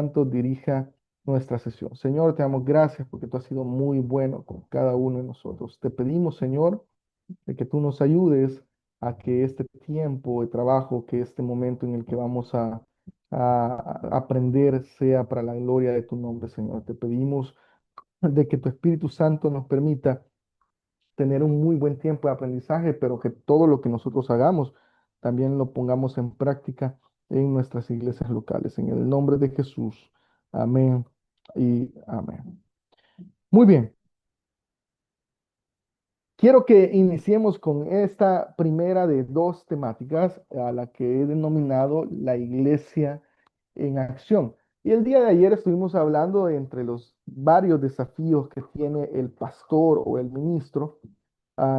Santo dirija nuestra sesión. Señor, te damos gracias porque tú has sido muy bueno con cada uno de nosotros. Te pedimos, Señor, de que tú nos ayudes a que este tiempo de trabajo, que este momento en el que vamos a aprender sea para la gloria de tu nombre, Señor. Te pedimos de que tu Espíritu Santo nos permita tener un muy buen tiempo de aprendizaje, pero que todo lo que nosotros hagamos también lo pongamos en práctica en nuestras iglesias locales. En el nombre de Jesús. Amén y amén. Muy bien. Quiero que iniciemos con esta primera de dos temáticas a la que he denominado la iglesia en acción. Y el día de ayer estuvimos hablando de entre los varios desafíos que tiene el pastor o el ministro,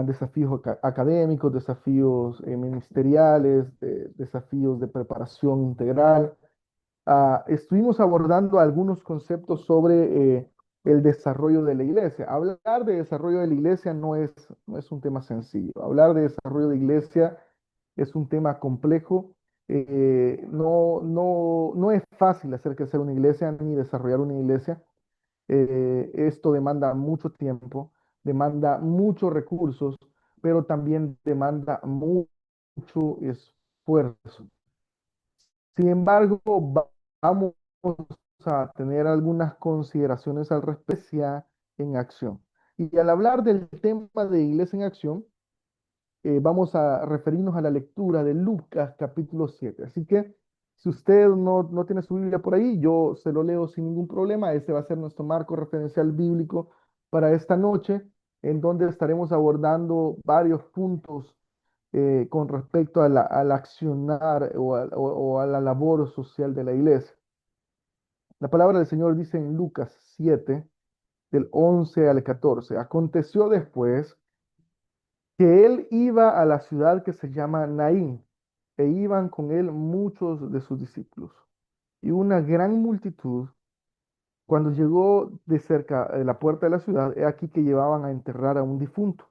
desafíos académicos, desafíos ministeriales, desafíos de preparación integral. Estuvimos abordando algunos conceptos sobre el desarrollo de la iglesia. Hablar de desarrollo de la iglesia no es un tema sencillo. Hablar de desarrollo de iglesia es un tema complejo. No es fácil hacer crecer una iglesia ni desarrollar una iglesia. Esto demanda mucho tiempo, demanda muchos recursos, pero también demanda mucho esfuerzo. Sin embargo, vamos a tener algunas consideraciones al respecto en acción. Y al hablar del tema de iglesia en acción, vamos a referirnos a la lectura de Lucas capítulo 7. Así que si usted no tiene su Biblia por ahí, yo se lo leo sin ningún problema. Este va a ser nuestro marco referencial bíblico para esta noche, en donde estaremos abordando varios puntos con respecto al accionar o a la labor social de la iglesia. La palabra del Señor dice en Lucas 7, del 11 al 14. Aconteció después que él iba a la ciudad que se llama Naín, e iban con él muchos de sus discípulos. Y una gran multitud, cuando llegó de cerca de la puerta de la ciudad, he aquí que llevaban a enterrar a un difunto,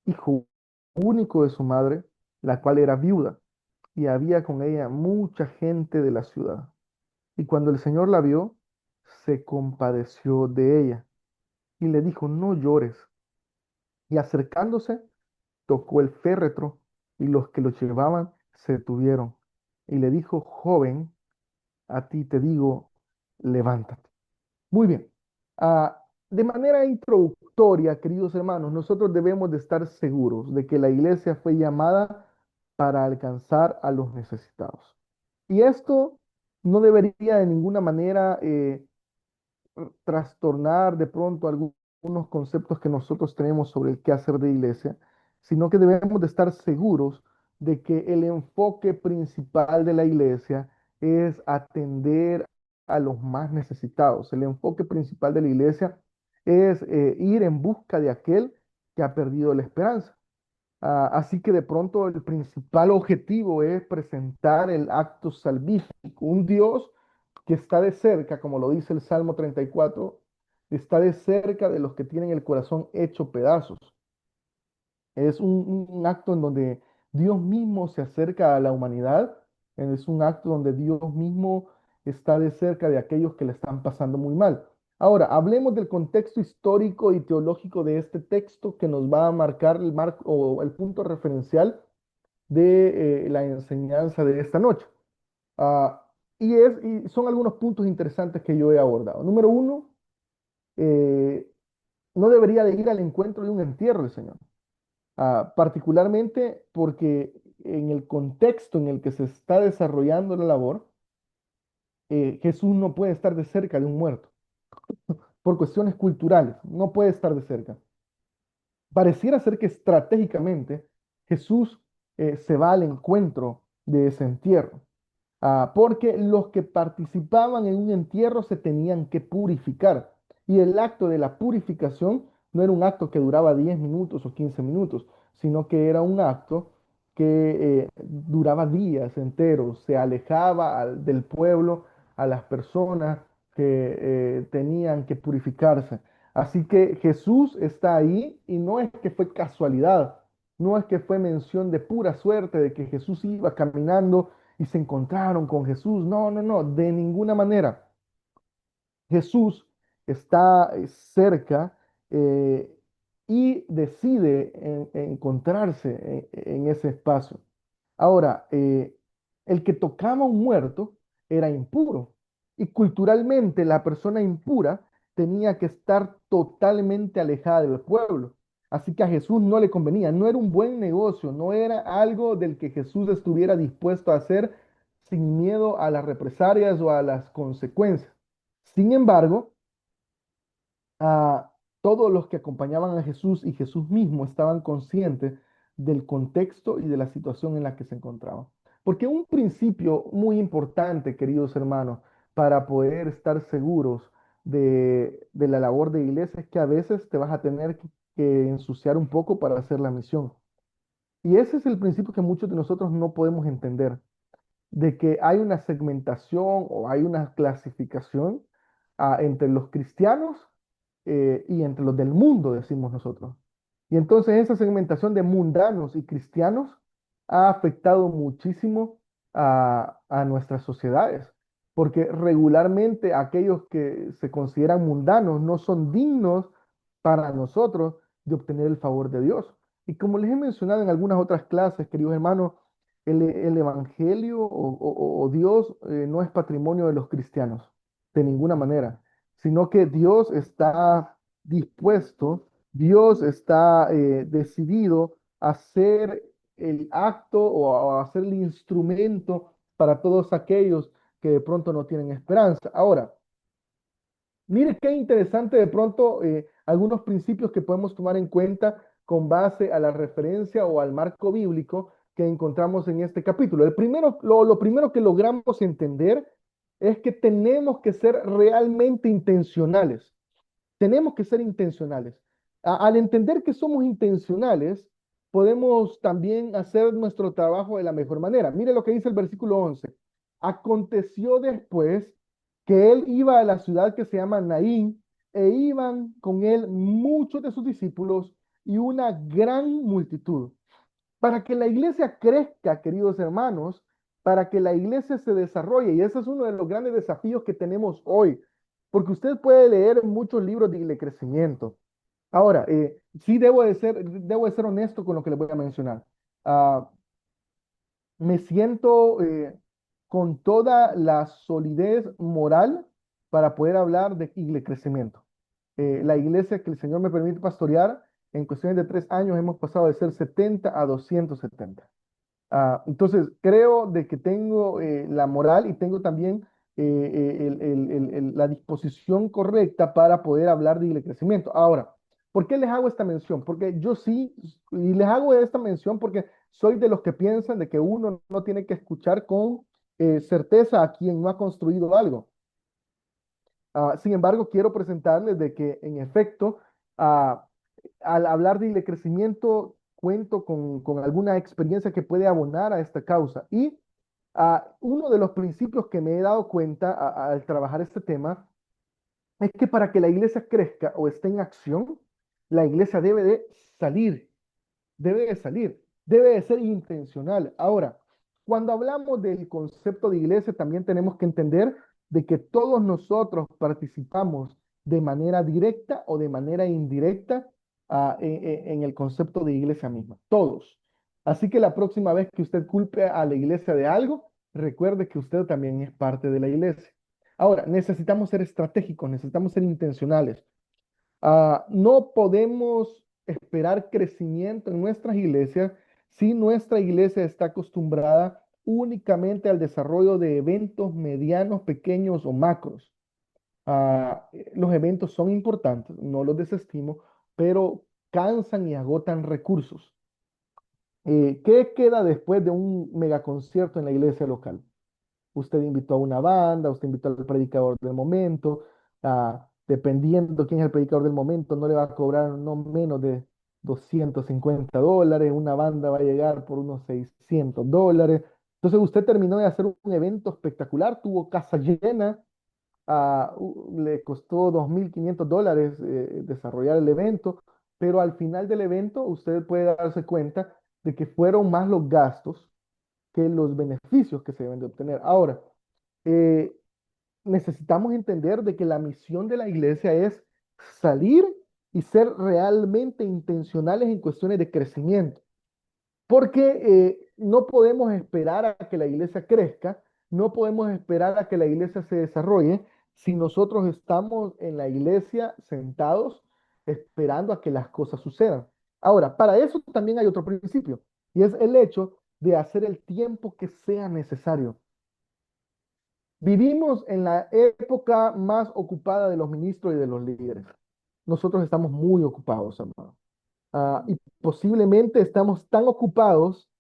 hijo único de su madre, la cual era viuda, y había con ella mucha gente de la ciudad. Y cuando el Señor la vio, se compadeció de ella y le dijo, no llores. Y acercándose, tocó el féretro y los que lo llevaban se detuvieron. Y le dijo, joven, a ti te digo, levántate. Muy bien. De manera introductoria, queridos hermanos, nosotros debemos de estar seguros de que la iglesia fue llamada para alcanzar a los necesitados. Y esto no debería de ninguna manera trastornar de pronto algunos conceptos que nosotros tenemos sobre el qué hacer de iglesia, sino que debemos de estar seguros de que el enfoque principal de la iglesia es atender a los más necesitados. El enfoque principal de la iglesia es ir en busca de aquel que ha perdido la esperanza. Así que de pronto el principal objetivo es presentar el acto salvífico, un Dios que está de cerca, como lo dice el Salmo 34, está de cerca de los que tienen el corazón hecho pedazos. Es un acto en donde Dios mismo se acerca a la humanidad, es un acto donde Dios mismo está de cerca de aquellos que le están pasando muy mal. Ahora, hablemos del contexto histórico y teológico de este texto que nos va a marcar el marco o el punto referencial de la enseñanza de esta noche. Ah, y son algunos puntos interesantes que yo he abordado. Número uno, eh, no debería de ir al encuentro de un entierro el Señor. Particularmente porque en el contexto en el que se está desarrollando la labor, Jesús no puede estar de cerca de un muerto, por cuestiones culturales, no puede estar de cerca. Pareciera ser que estratégicamente Jesús se va al encuentro de ese entierro. Porque los que participaban en un entierro se tenían que purificar. Y el acto de la purificación no era un acto que duraba 10 minutos o 15 minutos, sino que era un acto que duraba días enteros, se alejaba del pueblo a las personas que tenían que purificarse. Así que Jesús está ahí y no es que fue casualidad, no es que fue mención de pura suerte de que Jesús iba caminando y se encontraron con Jesús. No, no, no, de ninguna manera. Jesús está cerca eh, y decide encontrarse en ese espacio. Ahora, el que tocaba a un muerto era impuro y culturalmente la persona impura tenía que estar totalmente alejada del pueblo. Así que a Jesús no le convenía, no era un buen negocio, no era algo del que Jesús estuviera dispuesto a hacer sin miedo a las represalias o a las consecuencias. Sin embargo, a todos los que acompañaban a Jesús y Jesús mismo estaban conscientes del contexto y de la situación en la que se encontraban. Porque un principio muy importante, queridos hermanos, para poder estar seguros de la labor de iglesia es que a veces te vas a tener que ensuciar un poco para hacer la misión. Y ese es el principio que muchos de nosotros no podemos entender, de que hay una segmentación o hay una clasificación entre los cristianos y entre los del mundo, decimos nosotros. Y entonces esa segmentación de mundanos y cristianos ha afectado muchísimo a nuestras sociedades, porque regularmente aquellos que se consideran mundanos no son dignos para nosotros de obtener el favor de Dios. Y como les he mencionado en algunas otras clases, queridos hermanos, el Evangelio o Dios no es patrimonio de los cristianos, de ninguna manera, sino que Dios está dispuesto, Dios está decidido a hacer el acto o a hacer el instrumento para todos aquellos que de pronto no tienen esperanza. Ahora, mire qué interesante de pronto algunos principios que podemos tomar en cuenta con base a la referencia o al marco bíblico que encontramos en este capítulo. Lo primero que logramos entender es que tenemos que ser realmente intencionales. Tenemos que ser intencionales. Al entender que somos intencionales, podemos también hacer nuestro trabajo de la mejor manera. Mire lo que dice el versículo 11. Aconteció después que él iba a la ciudad que se llama Naín e iban con él muchos de sus discípulos y una gran multitud. Para que la iglesia crezca, queridos hermanos, para que la iglesia se desarrolle, y ese es uno de los grandes desafíos que tenemos hoy, porque usted puede leer muchos libros de crecimiento. Ahora, sí debo de ser honesto con lo que les voy a mencionar. Ah, Me siento con toda la solidez moral para poder hablar de crecimiento. La iglesia que el Señor me permite pastorear, en cuestiones de 3 años hemos pasado de ser 70 a 270. Entonces, creo de que tengo la moral y tengo también la disposición correcta para poder hablar de crecimiento. Ahora, ¿por qué les hago esta mención? Porque yo sí, y les hago esta mención porque soy de los que piensan de que uno no tiene que escuchar con certeza a quien no ha construido algo. Sin embargo, quiero presentarles de que, en efecto, ah, al hablar de crecimiento, cuento con alguna experiencia que puede abonar a esta causa. Y uno de los principios que me he dado cuenta al trabajar este tema es que para que la iglesia crezca o esté en acción, la iglesia debe de ser intencional. Ahora, cuando hablamos del concepto de iglesia, también tenemos que entender de que todos nosotros participamos de manera directa o de manera indirecta en el concepto de iglesia misma, todos. Así que la próxima vez que usted culpe a la iglesia de algo, recuerde que usted también es parte de la iglesia. Ahora, necesitamos ser estratégicos, necesitamos ser intencionales. No podemos esperar crecimiento en nuestras iglesias si nuestra iglesia está acostumbrada únicamente al desarrollo de eventos medianos, pequeños o macros. Los eventos son importantes, no los desestimo, pero cansan y agotan recursos. ¿Qué queda después de un megaconcierto en la iglesia local? Usted invitó a una banda, usted invitó al predicador del momento, dependiendo quién es el predicador del momento, no le va a cobrar no menos de $250, una banda va a llegar por unos $600. Entonces usted terminó de hacer un evento espectacular, tuvo casa llena, le costó $2.500 desarrollar el evento, pero al final del evento usted puede darse cuenta de que fueron más los gastos que los beneficios que se deben de obtener. Ahora, eh, necesitamos entender de que la misión de la iglesia es salir y ser realmente intencionales en cuestiones de crecimiento. Porque no podemos esperar a que la iglesia crezca, no podemos esperar a que la iglesia se desarrolle si nosotros estamos en la iglesia sentados esperando a que las cosas sucedan. Ahora, para eso también hay otro principio, y es el hecho de hacer el tiempo que sea necesario. Vivimos en la época más ocupada de los ministros y de los líderes. Nosotros estamos muy ocupados, hermano. Y posiblemente estamos tan ocupados,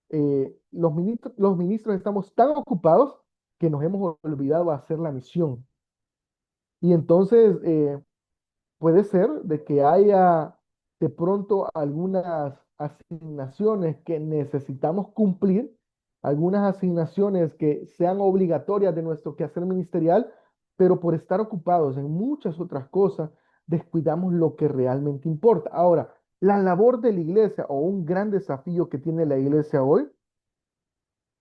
los ministros estamos tan ocupados que nos hemos olvidado hacer la misión. Y entonces puede ser de que haya de pronto algunas asignaciones que necesitamos cumplir, algunas asignaciones que sean obligatorias de nuestro quehacer ministerial, pero por estar ocupados en muchas otras cosas, descuidamos lo que realmente importa. Ahora, la labor de la iglesia o un gran desafío que tiene la iglesia hoy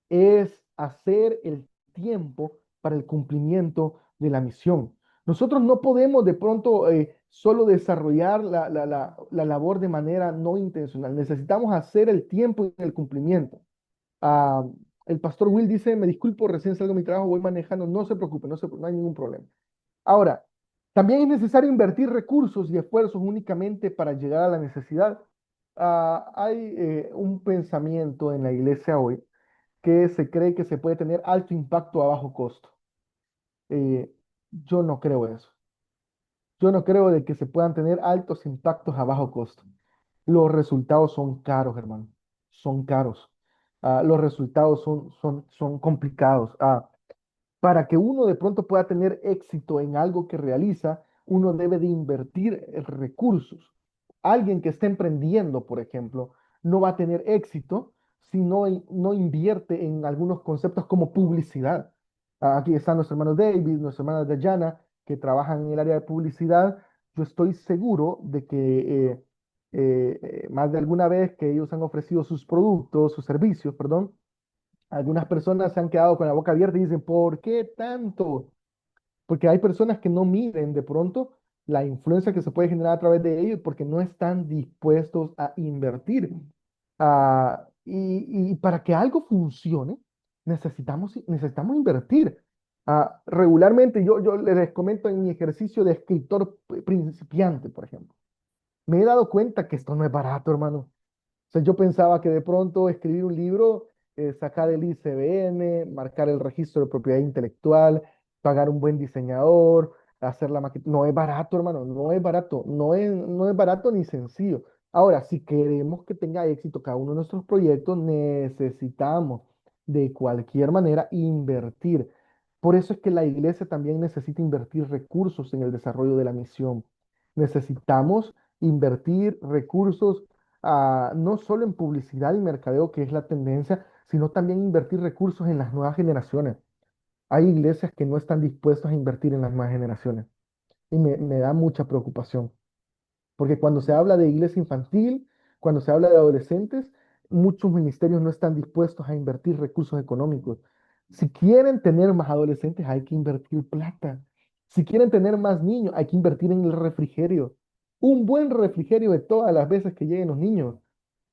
es hacer el tiempo para el cumplimiento de la misión. Nosotros no podemos de pronto solo desarrollar la labor de manera no intencional. Necesitamos hacer el tiempo y el cumplimiento. Ah, el pastor Will dice, me disculpo, recién salgo de mi trabajo, voy manejando, no se preocupe, no hay ningún problema. Ahora, también es necesario invertir recursos y esfuerzos únicamente para llegar a la necesidad. Hay un pensamiento en la iglesia hoy que se cree que se puede tener alto impacto a bajo costo. Eh, yo no creo eso. Yo no creo de que se puedan tener altos impactos a bajo costo. Los resultados son caros, hermano. Son caros. Los resultados son complicados. Para que uno de pronto pueda tener éxito en algo que realiza, uno debe de invertir recursos. Alguien que esté emprendiendo, por ejemplo, no va a tener éxito si no invierte en algunos conceptos como publicidad. Aquí están nuestro hermano David, nuestra hermana Dayana, que trabajan en el área de publicidad. Yo estoy seguro de que más de alguna vez que ellos han ofrecido sus productos, sus servicios, perdón, algunas personas se han quedado con la boca abierta y dicen, ¿por qué tanto? Porque hay personas que no miden de pronto la influencia que se puede generar a través de ellos porque no están dispuestos a invertir. Y para que algo funcione, necesitamos invertir. Regularmente, yo les comento en mi ejercicio de escritor principiante, por ejemplo, me he dado cuenta que esto no es barato, hermano. O sea, yo pensaba que de pronto escribir un libro, sacar el ICBN, marcar el registro de propiedad intelectual, pagar un buen diseñador, hacer la maqueta, no es barato, hermano, no es barato, no es barato ni sencillo. Ahora, si queremos que tenga éxito cada uno de nuestros proyectos, necesitamos de cualquier manera invertir. Por eso es que la iglesia también necesita invertir recursos en el desarrollo de la misión. Necesitamos invertir recursos no solo en publicidad y mercadeo, que es la tendencia, sino también invertir recursos en las nuevas generaciones. Hay iglesias que no están dispuestas a invertir en las nuevas generaciones y me da mucha preocupación, porque cuando se habla de iglesia infantil, cuando se habla de adolescentes, muchos ministerios no están dispuestos a invertir recursos económicos. Si quieren tener más adolescentes, hay que invertir plata. Si quieren tener más niños, hay que invertir en el refrigerio. Un buen refrigerio de todas las veces que lleguen los niños.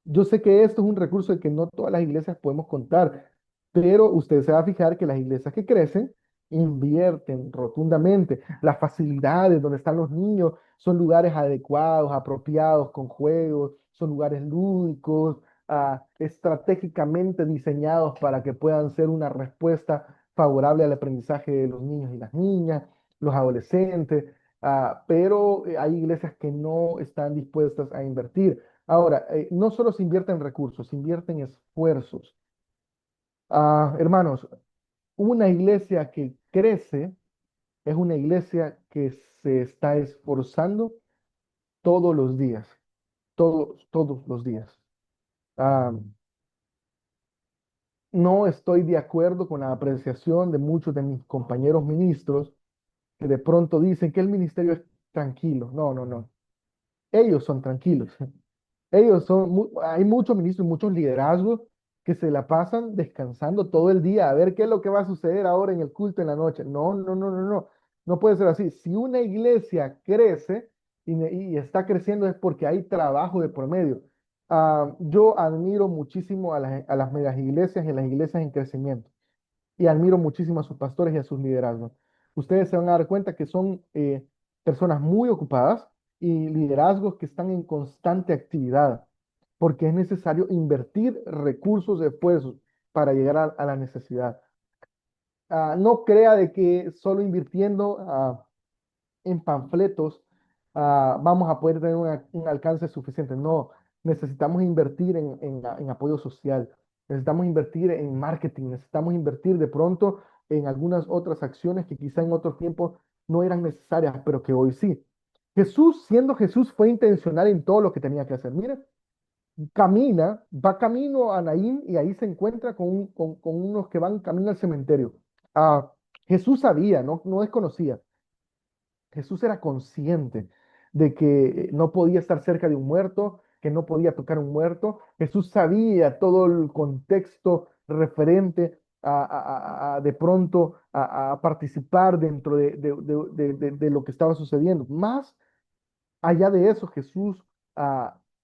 Yo sé que esto es un recurso de que no todas las iglesias podemos contar, pero usted se va a fijar que las iglesias que crecen invierten rotundamente. Las facilidades donde están los niños son lugares adecuados, apropiados, con juegos, son lugares lúdicos, estratégicamente diseñados para que puedan ser una respuesta favorable al aprendizaje de los niños y las niñas, los adolescentes, pero hay iglesias que no están dispuestas a invertir. Ahora, no solo se invierten recursos, se invierten esfuerzos. Hermanos, una iglesia que crece es una iglesia que se está esforzando todos los días, todos los días. Ah, no estoy de acuerdo con la apreciación de muchos de mis compañeros ministros que de pronto dicen que el ministerio es tranquilo. No, no, no. Ellos son tranquilos. Hay muchos ministros y muchos liderazgos que se la pasan descansando todo el día a ver qué es lo que va a suceder ahora en el culto en la noche. No, no, no, no, no. No puede ser así. Si una iglesia crece y está creciendo es porque hay trabajo de por medio. Yo admiro muchísimo a las megas iglesias y a las iglesias en crecimiento y admiro muchísimo a sus pastores y a sus liderazgos. Ustedes se van a dar cuenta que son personas muy ocupadas y liderazgos que están en constante actividad, porque es necesario invertir recursos, esfuerzos para llegar a la necesidad. No crea de que solo invirtiendo en panfletos vamos a poder tener un alcance suficiente. No, necesitamos invertir en apoyo social, necesitamos invertir en marketing, necesitamos invertir de pronto en algunas otras acciones que quizá en otro tiempo no eran necesarias, pero que hoy sí. Jesús, siendo Jesús, fue intencional en todo lo que tenía que hacer. Mire, va camino a Naín y ahí se encuentra con unos que van camino al cementerio. Ah, Jesús sabía, no desconocía. Jesús era consciente de que no podía estar cerca de un muerto, que no podía tocar un muerto. Jesús sabía todo el contexto referente de pronto a participar dentro de lo que estaba sucediendo. Más allá de eso, Jesús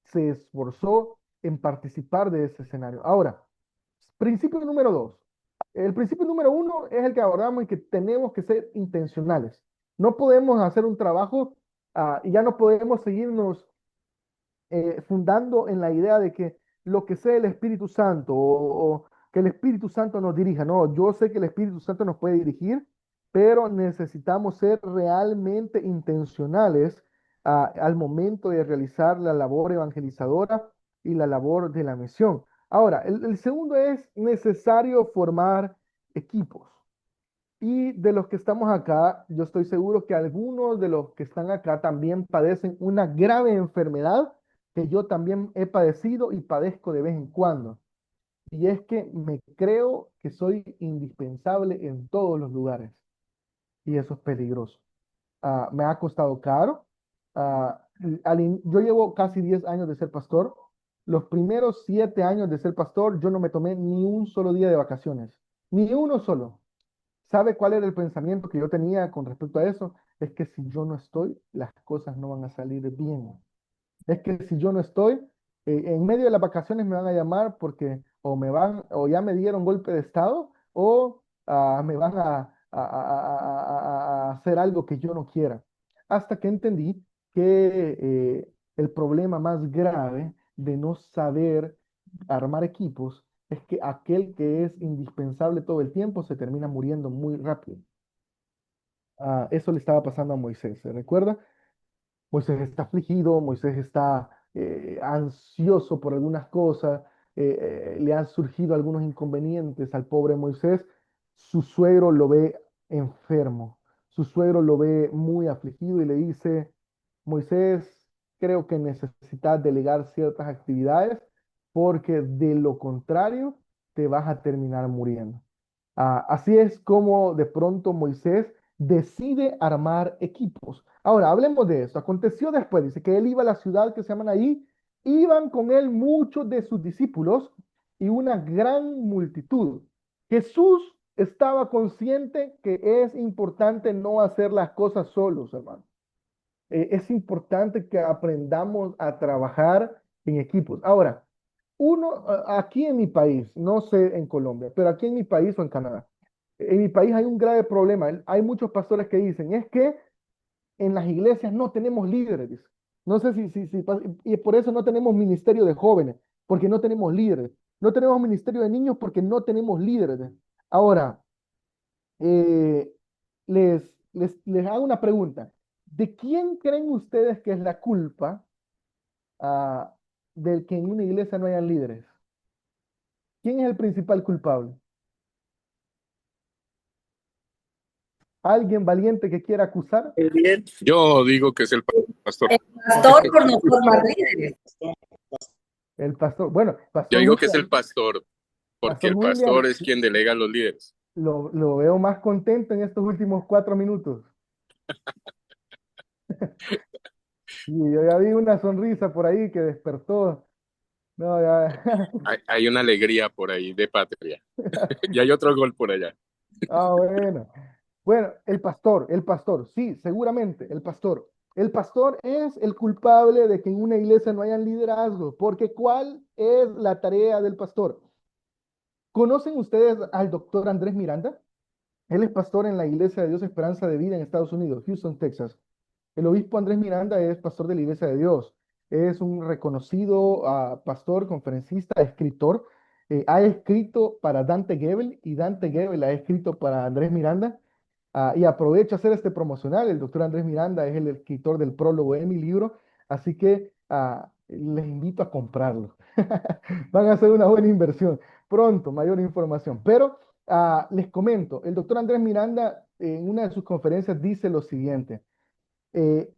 se esforzó en participar de ese escenario. Ahora, principio número dos. El principio número uno es el que abordamos y que tenemos que ser intencionales. No podemos hacer un trabajo y ya no podemos seguirnos fundando en la idea de que lo que sea el Espíritu Santo o que el Espíritu Santo nos dirija. No, yo sé que el Espíritu Santo nos puede dirigir, pero necesitamos ser realmente intencionales al momento de realizar la labor evangelizadora y la labor de la misión. Ahora, el segundo es necesario formar equipos. Y de los que estamos acá, yo estoy seguro que algunos de los que están acá también padecen una grave enfermedad que yo también he padecido y padezco de vez en cuando. Y es que me creo que soy indispensable en todos los lugares. Y eso es peligroso. Me ha costado caro. Yo llevo casi 10 años de ser pastor. Los primeros 7 años de ser pastor, yo no me tomé ni un solo día de vacaciones. Ni uno solo. ¿Sabe cuál era el pensamiento que yo tenía con respecto a eso? Es que si yo no estoy, las cosas no van a salir bien. Es que si yo no estoy, en medio de las vacaciones me van a llamar porque o ya me dieron golpe de estado, o me van a hacer algo que yo no quiera. Hasta que entendí que el problema más grave de no saber armar equipos es que aquel que es indispensable todo el tiempo se termina muriendo muy rápido. Eso le estaba pasando a Moisés, ¿se recuerda? Moisés está afligido, Moisés está ansioso por algunas cosas, le han surgido algunos inconvenientes al pobre Moisés. Su suegro lo ve enfermo, su suegro lo ve muy afligido y le dice, Moisés, creo que necesitas delegar ciertas actividades porque de lo contrario te vas a terminar muriendo. Así es como de pronto Moisés decide armar equipos. Ahora, hablemos de esto. Aconteció después, dice que él iba a la ciudad que se llaman ahí, iban con él muchos de sus discípulos y una gran multitud. Jesús estaba consciente que es importante no hacer las cosas solos, hermano. Es importante que aprendamos a trabajar en equipos. Ahora, aquí en mi país, no sé en Colombia, pero aquí en mi país o en Canadá, en mi país hay un grave problema. Hay muchos pastores que dicen, es que en las iglesias no tenemos líderes, dice. No sé y por eso no tenemos ministerio de jóvenes, porque no tenemos líderes. No tenemos ministerio de niños porque no tenemos líderes. Ahora, eh, les hago una pregunta. ¿De quién creen ustedes que es la culpa ah, del que en una iglesia no hayan líderes? ¿Quién es el principal culpable? ¿Alguien valiente que quiera acusar? Bien. Yo digo que es el pastor. El pastor por no formar líderes. El pastor, bueno, Yo Pastor digo que es el William, pastor, porque Pastor el William pastor es quien delega a los líderes. lo veo más contento en estos últimos 4 minutos. Y yo ya vi una sonrisa por ahí que despertó. No, ya. Hay una alegría por ahí de patria. Y hay otro gol por allá. Ah, bueno. Bueno, el pastor, sí, seguramente, el pastor. El pastor es el culpable de que en una iglesia no haya liderazgo, porque ¿cuál es la tarea del pastor? ¿Conocen ustedes al doctor Andrés Miranda? Él es pastor en la Iglesia de Dios Esperanza de Vida en Estados Unidos, Houston, Texas. El obispo Andrés Miranda es pastor de la Iglesia de Dios. Es un reconocido pastor, conferencista, escritor. Ha escrito para Dante Gebel y Dante Gebel ha escrito para Andrés Miranda. Y aprovecho a hacer este promocional. El doctor Andrés Miranda es el escritor del prólogo de mi libro, así que les invito a comprarlo. Van a hacer una buena inversión. Pronto, mayor información. Pero les comento, el doctor Andrés Miranda en una de sus conferencias dice lo siguiente. eh,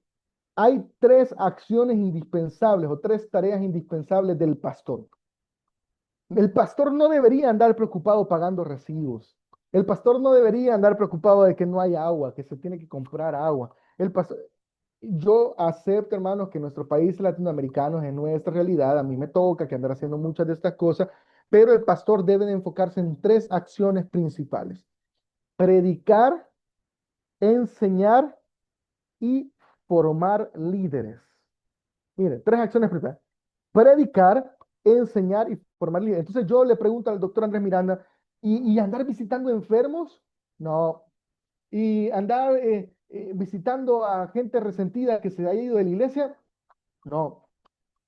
Hay tres acciones indispensables o tres tareas indispensables del pastor. El pastor no debería andar preocupado pagando recibos. El pastor no debería andar preocupado de que no hay agua, que se tiene que comprar agua. El pastor, yo acepto, hermanos, que nuestros países latinoamericanos es nuestra realidad. A mí me toca que andar haciendo muchas de estas cosas, pero el pastor debe de enfocarse en tres acciones principales: predicar, enseñar y formar líderes. Mire, tres acciones principales: predicar, enseñar y formar líderes. Entonces yo le pregunto al doctor Andrés Miranda, ¿y andar visitando enfermos? No. ¿Y andar visitando a gente resentida que se haya ido de la iglesia? No.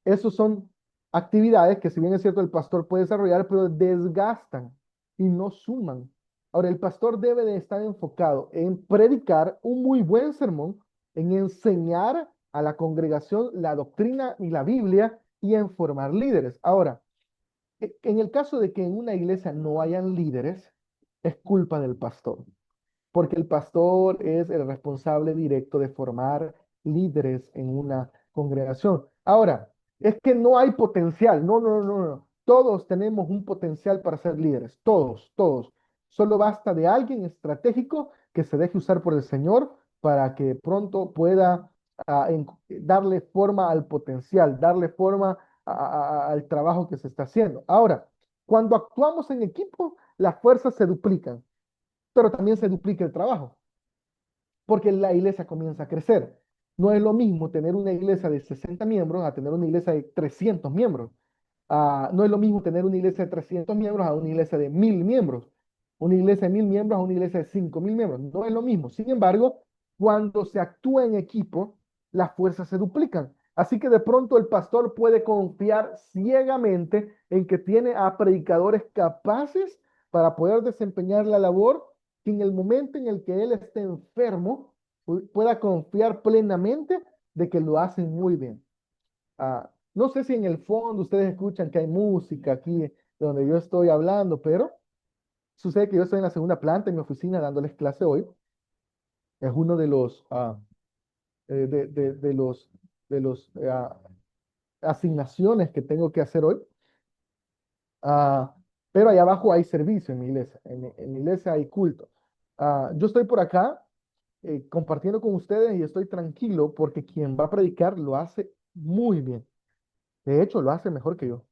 Esos son actividades que, si bien es cierto, el pastor puede desarrollar, pero desgastan y no suman. Ahora, el pastor debe de estar enfocado en predicar un muy buen sermón, en enseñar a la congregación la doctrina y la Biblia y en formar líderes. Ahora, en el caso de que en una iglesia no hayan líderes, es culpa del pastor, porque el pastor es el responsable directo de formar líderes en una congregación. Ahora, es que no hay potencial. No, no, no, no. Todos tenemos un potencial para ser líderes. Todos, todos. Solo basta de alguien estratégico que se deje usar por el Señor para que pronto pueda darle forma al potencial, darle forma al trabajo que se está haciendo. Ahora, cuando actuamos en equipo, las fuerzas se duplican, pero también se duplica el trabajo, porque la iglesia comienza a crecer. No es lo mismo tener una iglesia de 60 miembros a tener una iglesia de 300 miembros. No es lo mismo tener una iglesia de 300 miembros a una iglesia de 1000 miembros. Una iglesia de 1000 miembros a una iglesia de 5000 miembros. No es lo mismo. Sin embargo, cuando se actúa en equipo, las fuerzas se duplican. Así que de pronto el pastor puede confiar ciegamente en que tiene a predicadores capaces para poder desempeñar la labor, que en el momento en el que él esté enfermo pueda confiar plenamente de que lo hacen muy bien. No sé si en el fondo ustedes escuchan que hay música aquí de donde yo estoy hablando, pero sucede que yo estoy en la segunda planta en mi oficina dándoles clase hoy. Es uno de los, de los, de los asignaciones que tengo que hacer hoy. Ah, pero allá abajo hay servicio en mi iglesia. En mi iglesia hay culto. Yo estoy por acá compartiendo con ustedes y estoy tranquilo porque quien va a predicar lo hace muy bien. De hecho, lo hace mejor que yo.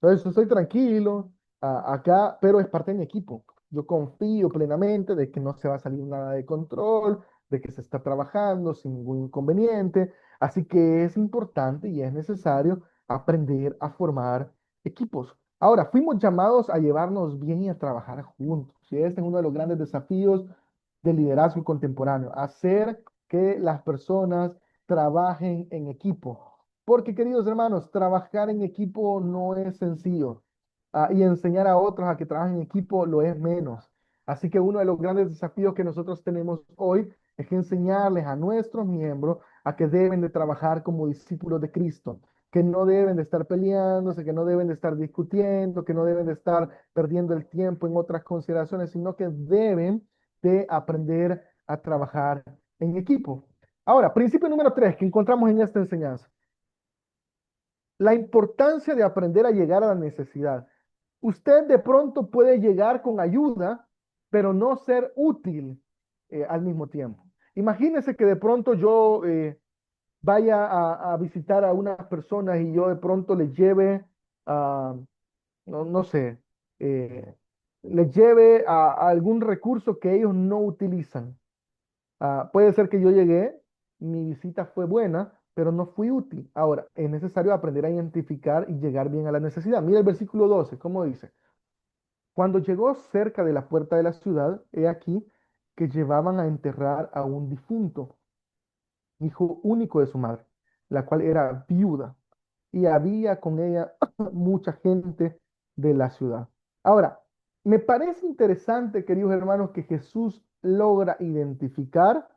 Entonces, estoy tranquilo acá, pero es parte de mi equipo. Yo confío plenamente de que no se va a salir nada de control, de que se está trabajando sin ningún inconveniente. Así que es importante y es necesario aprender a formar equipos. Ahora, fuimos llamados a llevarnos bien y a trabajar juntos. Y este es uno de los grandes desafíos del liderazgo contemporáneo: hacer que las personas trabajen en equipo. Porque, queridos hermanos, trabajar en equipo no es sencillo. Y enseñar a otros a que trabajen en equipo lo es menos. Así que uno de los grandes desafíos que nosotros tenemos hoy es que enseñarles a nuestros miembros a que deben de trabajar como discípulos de Cristo, que no deben de estar peleándose, que no deben de estar discutiendo, que no deben de estar perdiendo el tiempo en otras consideraciones, sino que deben de aprender a trabajar en equipo. Ahora, principio número 3 que encontramos en esta enseñanza: la importancia de aprender a llegar a la necesidad. Usted de pronto puede llegar con ayuda, pero no ser útil al mismo tiempo. Imagínese que de pronto yo vaya a visitar a unas personas y yo de pronto les lleve ah, no sé, eh, les lleve a algún recurso que ellos no utilizan. Puede ser que yo llegué, mi visita fue buena, pero no fui útil. Ahora, es necesario aprender a identificar y llegar bien a la necesidad. Mira el versículo 12, ¿cómo dice? Cuando llegó cerca de la puerta de la ciudad, he aquí que llevaban a enterrar a un difunto, hijo único de su madre, la cual era viuda, y había con ella mucha gente de la ciudad. Ahora, me parece interesante, queridos hermanos, que Jesús logra identificar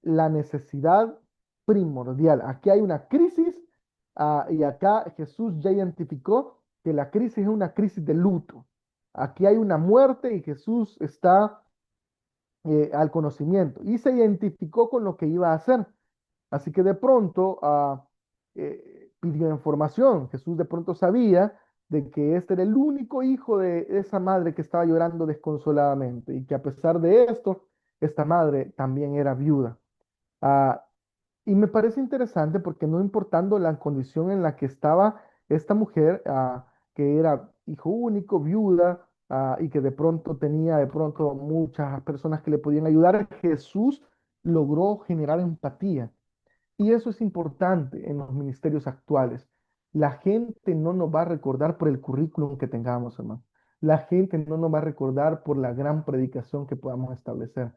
la necesidad primordial. Aquí hay una crisis, y acá Jesús ya identificó que la crisis es una crisis de luto. Aquí hay una muerte y Jesús está al conocimiento y se identificó con lo que iba a hacer. Así que de pronto pidió información. Jesús de pronto sabía de que este era el único hijo de esa madre que estaba llorando desconsoladamente y que a pesar de esto, esta madre también era viuda. Ah, y me parece interesante porque no importando la condición en la que estaba esta mujer, que era hijo único, viuda, y que de pronto tenía de pronto muchas personas que le podían ayudar, Jesús logró generar empatía. Y eso es importante en los ministerios actuales. La gente no nos va a recordar por el currículum que tengamos, hermano. La gente no nos va a recordar por la gran predicación que podamos establecer.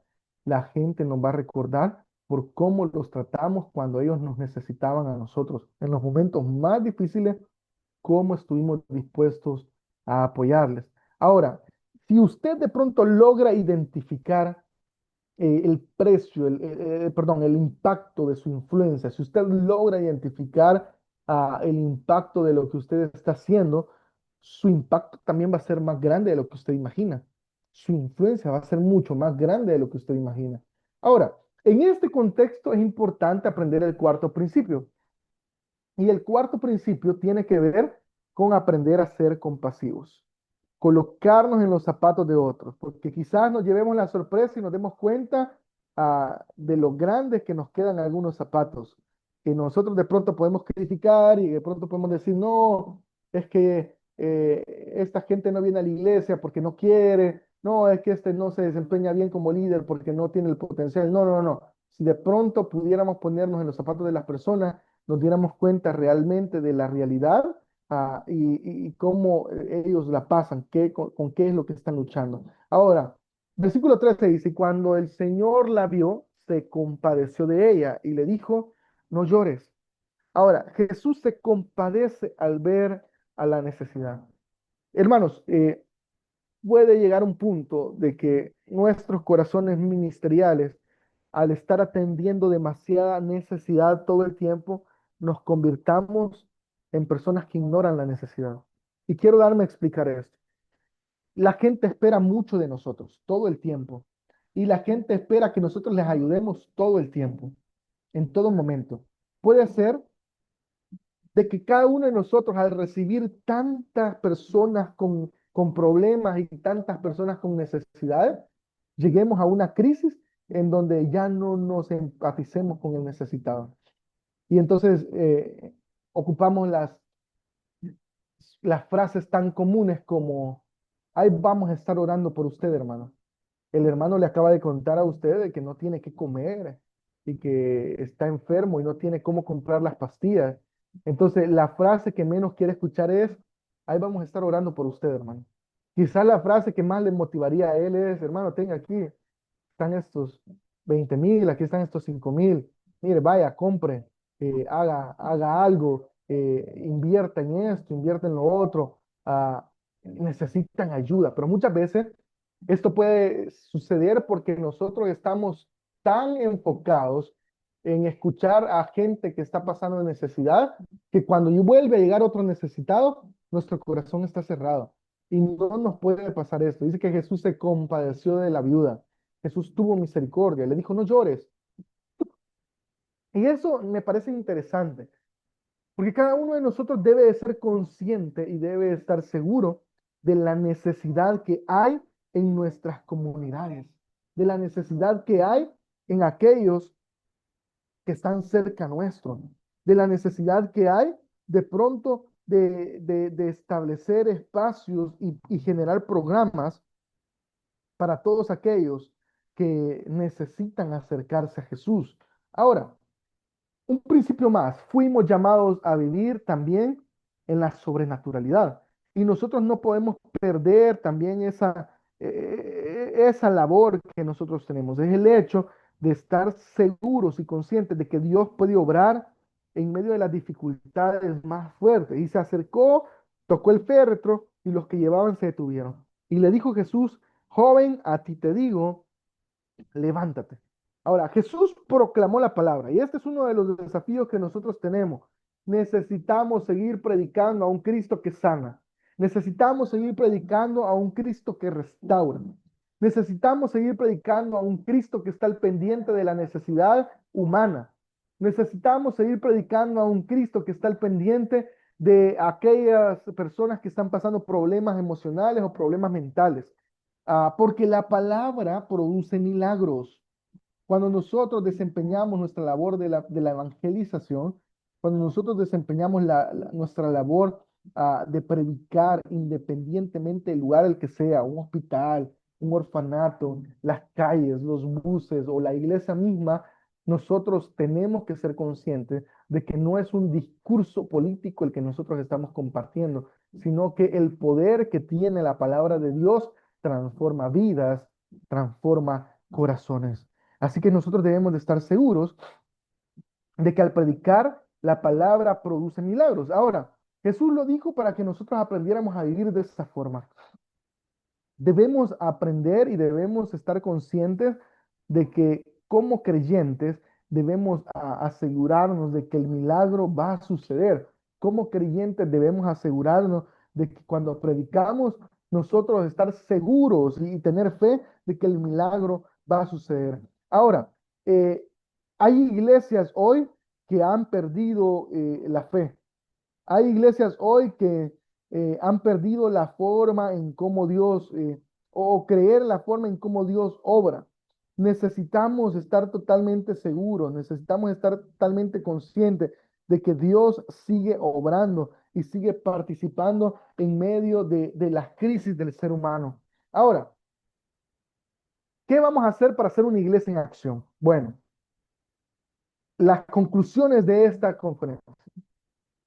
La gente nos va a recordar por cómo los tratamos cuando ellos nos necesitaban a nosotros. En los momentos más difíciles, cómo estuvimos dispuestos a apoyarles. Ahora, si usted de pronto logra identificar el precio, perdón, el impacto de su influencia, si usted logra identificar el impacto de lo que usted está haciendo, su impacto también va a ser más grande de lo que usted imagina. Su influencia va a ser mucho más grande de lo que usted imagina. Ahora, en este contexto es importante aprender el cuarto principio. Y el cuarto principio tiene que ver con aprender a ser compasivos, colocarnos en los zapatos de otros, porque quizás nos llevemos la sorpresa y nos demos cuenta de lo grandes que nos quedan algunos zapatos, que nosotros de pronto podemos criticar y de pronto podemos decir, no, es que esta gente no viene a la iglesia porque no quiere, no, es que este no se desempeña bien como líder porque no tiene el potencial, no, no, no. Si de pronto pudiéramos ponernos en los zapatos de las personas, nos diéramos cuenta realmente de la realidad, y cómo ellos la pasan, con qué es lo que están luchando. Ahora, versículo 13 dice, cuando el Señor la vio, se compadeció de ella y le dijo, no llores. Ahora, Jesús se compadece al ver a la necesidad. Hermanos, puede llegar un punto de que nuestros corazones ministeriales, al estar atendiendo demasiada necesidad todo el tiempo, nos convirtamos en personas que ignoran la necesidad. Y quiero darme a explicar esto. La gente espera mucho de nosotros todo el tiempo. Y la gente espera que nosotros les ayudemos todo el tiempo, en todo momento. Puede ser de que cada uno de nosotros al recibir tantas personas con problemas y tantas personas con necesidades, lleguemos a una crisis en donde ya no nos empaticemos con el necesitado. Y entonces ocupamos las frases tan comunes como, ahí vamos a estar orando por usted, hermano. El hermano le acaba de contar a usted de que no tiene que comer y que está enfermo y no tiene cómo comprar las pastillas. Entonces, la frase que menos quiere escuchar es, ahí vamos a estar orando por usted, hermano. Quizás la frase que más le motivaría a él es, hermano, tenga aquí, están estos 20,000, aquí están estos 5,000. Mire, vaya, compre, haga algo, invierta en esto, invierta en lo otro. Necesitan ayuda, pero muchas veces esto puede suceder porque nosotros estamos tan enfocados en escuchar a gente que está pasando necesidad, que cuando vuelve a llegar otro necesitado, nuestro corazón está cerrado. Y no nos puede pasar esto. Dice que Jesús se compadeció de la viuda. Jesús tuvo misericordia. Le dijo, no llores. Y eso me parece interesante, porque cada uno de nosotros debe de ser consciente y debe estar seguro de la necesidad que hay en nuestras comunidades, de la necesidad que hay en aquellos que están cerca nuestro, de la necesidad que hay de pronto de establecer espacios y generar programas para todos aquellos que necesitan acercarse a Jesús. Ahora, un principio más, fuimos llamados a vivir también en la sobrenaturalidad y nosotros no podemos perder también esa labor que nosotros tenemos. Es el hecho de estar seguros y conscientes de que Dios puede obrar en medio de las dificultades más fuertes. Y se acercó, tocó el féretro y los que llevaban se detuvieron. Y le dijo Jesús, joven, a ti te digo, levántate. Ahora, Jesús proclamó la palabra y este es uno de los desafíos que nosotros tenemos. Necesitamos seguir predicando a un Cristo que sana. Necesitamos seguir predicando a un Cristo que restaura. Necesitamos seguir predicando a un Cristo que está al pendiente de la necesidad humana. Necesitamos seguir predicando a un Cristo que está al pendiente de aquellas personas que están pasando problemas emocionales o problemas mentales. Porque la palabra produce milagros. Cuando nosotros desempeñamos nuestra labor de la evangelización, cuando nosotros desempeñamos nuestra labor de predicar independientemente del lugar el que sea, un hospital, un orfanato, las calles, los buses o la iglesia misma, nosotros tenemos que ser conscientes de que no es un discurso político el que nosotros estamos compartiendo, sino que el poder que tiene la palabra de Dios transforma vidas, transforma corazones. Así que nosotros debemos de estar seguros de que al predicar la palabra produce milagros. Ahora, Jesús lo dijo para que nosotros aprendiéramos a vivir de esa forma. Debemos aprender y debemos estar conscientes de que como creyentes debemos asegurarnos de que el milagro va a suceder. Como creyentes debemos asegurarnos de que cuando predicamos nosotros estar seguros y tener fe de que el milagro va a suceder. Ahora, hay iglesias hoy que han perdido la fe. Hay iglesias hoy que han perdido la forma en cómo Dios, o creer la forma en cómo Dios obra. Necesitamos estar totalmente seguros, necesitamos estar totalmente conscientes de que Dios sigue obrando y sigue participando en medio de las crisis del ser humano. Ahora, ¿qué vamos a hacer para hacer una iglesia en acción? Bueno, las conclusiones de esta conferencia.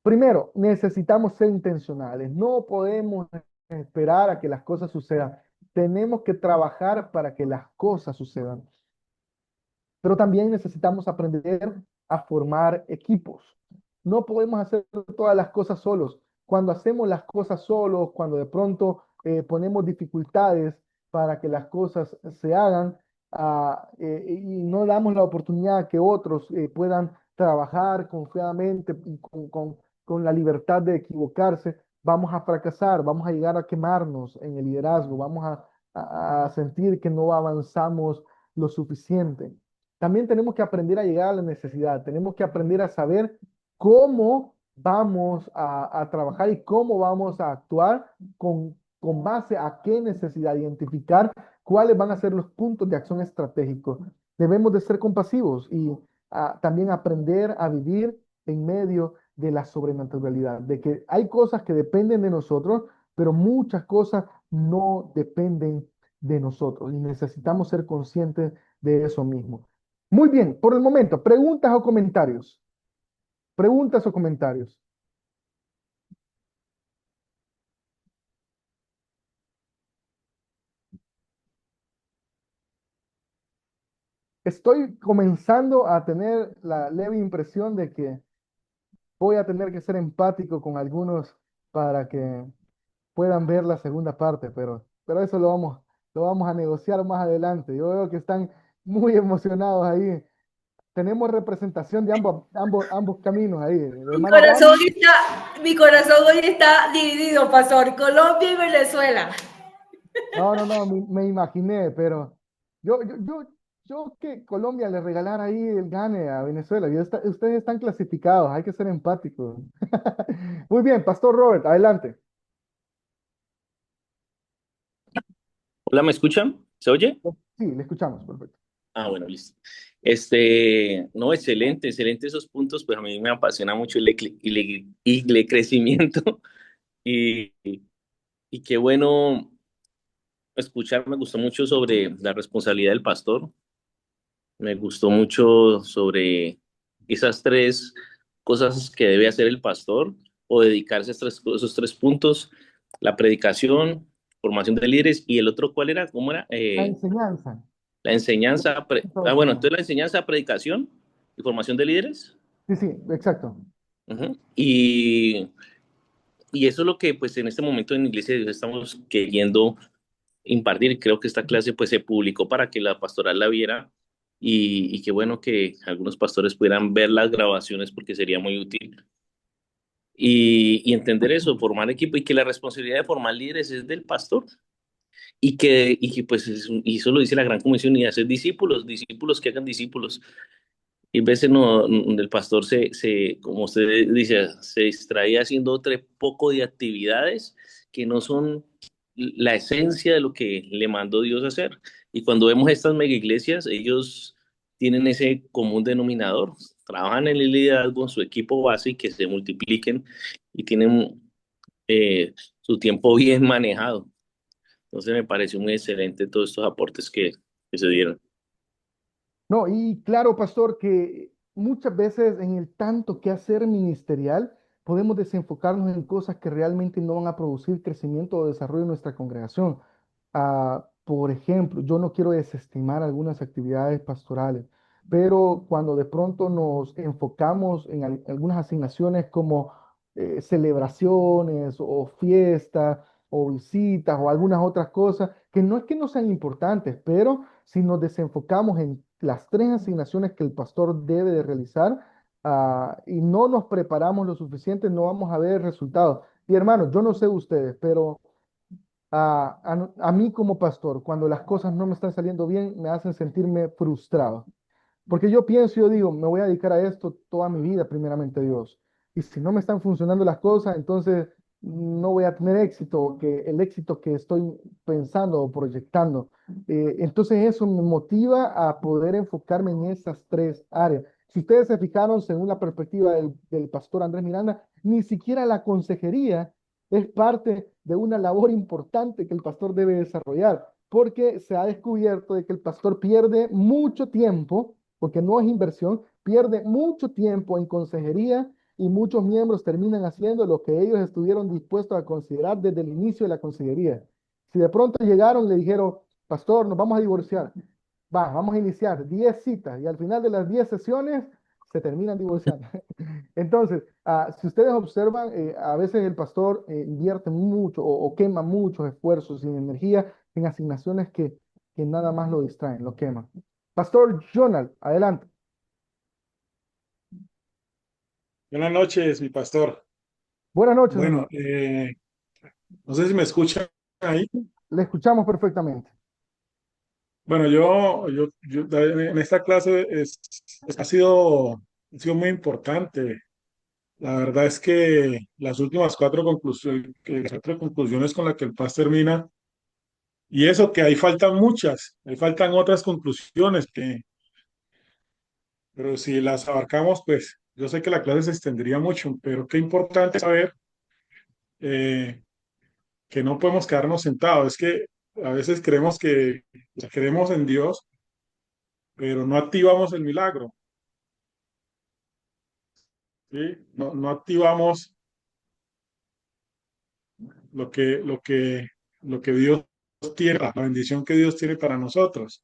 Primero, necesitamos ser intencionales. No podemos esperar a que las cosas sucedan. Tenemos que trabajar para que las cosas sucedan. Pero también necesitamos aprender a formar equipos. No podemos hacer todas las cosas solos. Cuando hacemos las cosas solos, cuando de pronto ponemos dificultades para que las cosas se hagan, y no damos la oportunidad a que otros puedan trabajar confiadamente y con la libertad de equivocarse, vamos a fracasar, vamos a llegar a quemarnos en el liderazgo, vamos a sentir que no avanzamos lo suficiente. También tenemos que aprender a llegar a la necesidad, tenemos que aprender a saber cómo vamos a trabajar y cómo vamos a actuar con base a qué necesidad, identificar cuáles van a ser los puntos de acción estratégicos. Debemos de ser compasivos y también aprender a vivir en medio de la sobrenaturalidad, de que hay cosas que dependen de nosotros, pero muchas cosas no dependen de nosotros y necesitamos ser conscientes de eso mismo. Muy bien, por el momento, preguntas o comentarios. Preguntas o comentarios. Estoy comenzando a tener la leve impresión de que voy a tener que ser empático con algunos para que puedan ver la segunda parte, pero eso lo vamos a negociar más adelante. Yo veo que están muy emocionados ahí. Tenemos representación de ambos caminos ahí. Mi Hermano corazón Randy, mi corazón hoy está dividido, pastor, Colombia y Venezuela. no, me imaginé, pero yo, yo, yo, yo que Colombia le regalara ahí el gane a Venezuela. Ustedes están clasificados, hay que ser empáticos. Muy bien, Pastor Robert, adelante. Hola, ¿me escuchan? ¿Se oye? Sí, le escuchamos, perfecto. Bueno, listo. No, excelente, excelente esos puntos, pues a mí me apasiona mucho el crecimiento y, y qué bueno escuchar, me gustó mucho sobre la responsabilidad del pastor, me gustó mucho sobre esas tres cosas que debe hacer el pastor o dedicarse a esos tres puntos, la predicación, formación de líderes y el otro, ¿cuál era? ¿Cómo era? La enseñanza. La enseñanza, bueno, entonces la enseñanza, predicación y formación de líderes. Sí, sí, exacto. Ujú. Y eso es lo que pues en este momento en Iglesia de Dios estamos queriendo impartir. Creo que esta clase pues se publicó para que la pastoral la viera y qué bueno que algunos pastores pudieran ver las grabaciones porque sería muy útil. Y entender eso, formar equipo y que la responsabilidad de formar líderes es del pastor y que pues y eso lo dice la Gran Comisión y hacer discípulos, discípulos que hagan discípulos. Y a veces no, el pastor como usted dice, se distraía haciendo otro poco de actividades que no son la esencia de lo que le mandó Dios a hacer. Y cuando vemos estas mega iglesias, ellos tienen ese común denominador, trabajan en el liderazgo, en su equipo base y que se multipliquen y tienen su tiempo bien manejado. Entonces me pareció muy excelente todos estos aportes que se dieron. No, y claro, pastor, que muchas veces en el tanto que hacer ministerial podemos desenfocarnos en cosas que realmente no van a producir crecimiento o desarrollo en nuestra congregación. Por ejemplo, yo no quiero desestimar algunas actividades pastorales, pero cuando de pronto nos enfocamos en algunas asignaciones como celebraciones o fiestas o visitas o algunas otras cosas, que no es que no sean importantes, pero si nos desenfocamos en las tres asignaciones que el pastor debe de realizar, y no nos preparamos lo suficiente, no vamos a ver resultados. Y hermanos, yo no sé ustedes, pero a mí como pastor, cuando las cosas no me están saliendo bien, me hacen sentirme frustrado. Porque yo pienso, yo digo, me voy a dedicar a esto toda mi vida, primeramente Dios. Y si no me están funcionando las cosas, entonces no voy a tener éxito, que el éxito que estoy pensando o proyectando. Entonces eso me motiva a poder enfocarme en esas tres áreas. Si ustedes se fijaron, según la perspectiva del pastor Andrés Miranda, ni siquiera la consejería es parte de una labor importante que el pastor debe desarrollar, porque se ha descubierto de que el pastor pierde mucho tiempo porque no es inversión, pierde mucho tiempo en consejería y muchos miembros terminan haciendo lo que ellos estuvieron dispuestos a considerar desde el inicio de la consejería. Si de pronto llegaron y le dijeron, pastor, nos vamos a divorciar, vamos a iniciar 10 citas y al final de las 10 sesiones se terminan divorciando. Entonces, si ustedes observan, a veces el pastor invierte mucho o quema muchos esfuerzos y energía en asignaciones que nada más lo distraen, lo queman. Pastor Jonal, adelante. Buenas noches, mi pastor. Buenas noches, Bueno, hermano. no sé si me escuchan ahí. Le escuchamos perfectamente. Bueno, yo en esta clase ha sido muy importante. La verdad es que las últimas cuatro conclusiones con las que el PAS termina, y eso que ahí faltan muchas, ahí faltan otras conclusiones pero si las abarcamos, pues yo sé que la clase se extendería mucho, pero qué importante saber eh, que no podemos quedarnos sentados. Es que a veces o sea, creemos en Dios, pero no activamos el milagro, ¿sí? No activamos lo que, lo que, lo que Dios tiene, la bendición que Dios tiene para nosotros.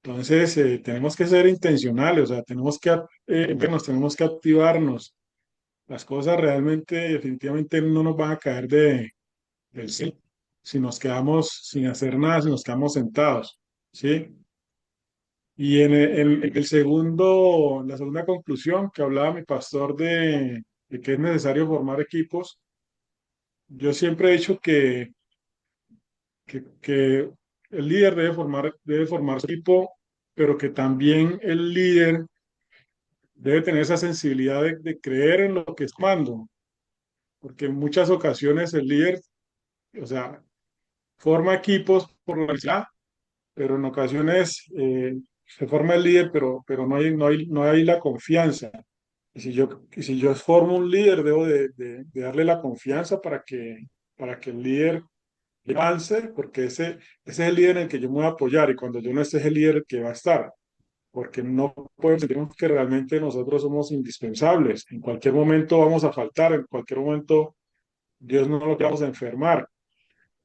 Entonces, tenemos que ser intencionales, o sea, tenemos que activarnos. Las cosas realmente, definitivamente no nos van a caer del cielo si nos quedamos sin hacer nada, si nos quedamos sentados, ¿sí? Y la segunda conclusión que hablaba mi pastor de que es necesario formar equipos, yo siempre he dicho que el líder debe formar su equipo, pero que también el líder debe tener esa sensibilidad de creer en lo que es mando, porque en muchas ocasiones el líder, o sea, forma equipos por la necesidad, pero en ocasiones se forma el líder, pero no hay la confianza. Y si yo formo un líder, debo de darle la confianza para que el líder avance, porque ese es el líder en el que yo me voy a apoyar, y cuando yo no esté, es el líder que va a estar, porque no podemos sentir que realmente nosotros somos indispensables. En cualquier momento vamos a faltar, en cualquier momento Dios no lo vamos a enfermar.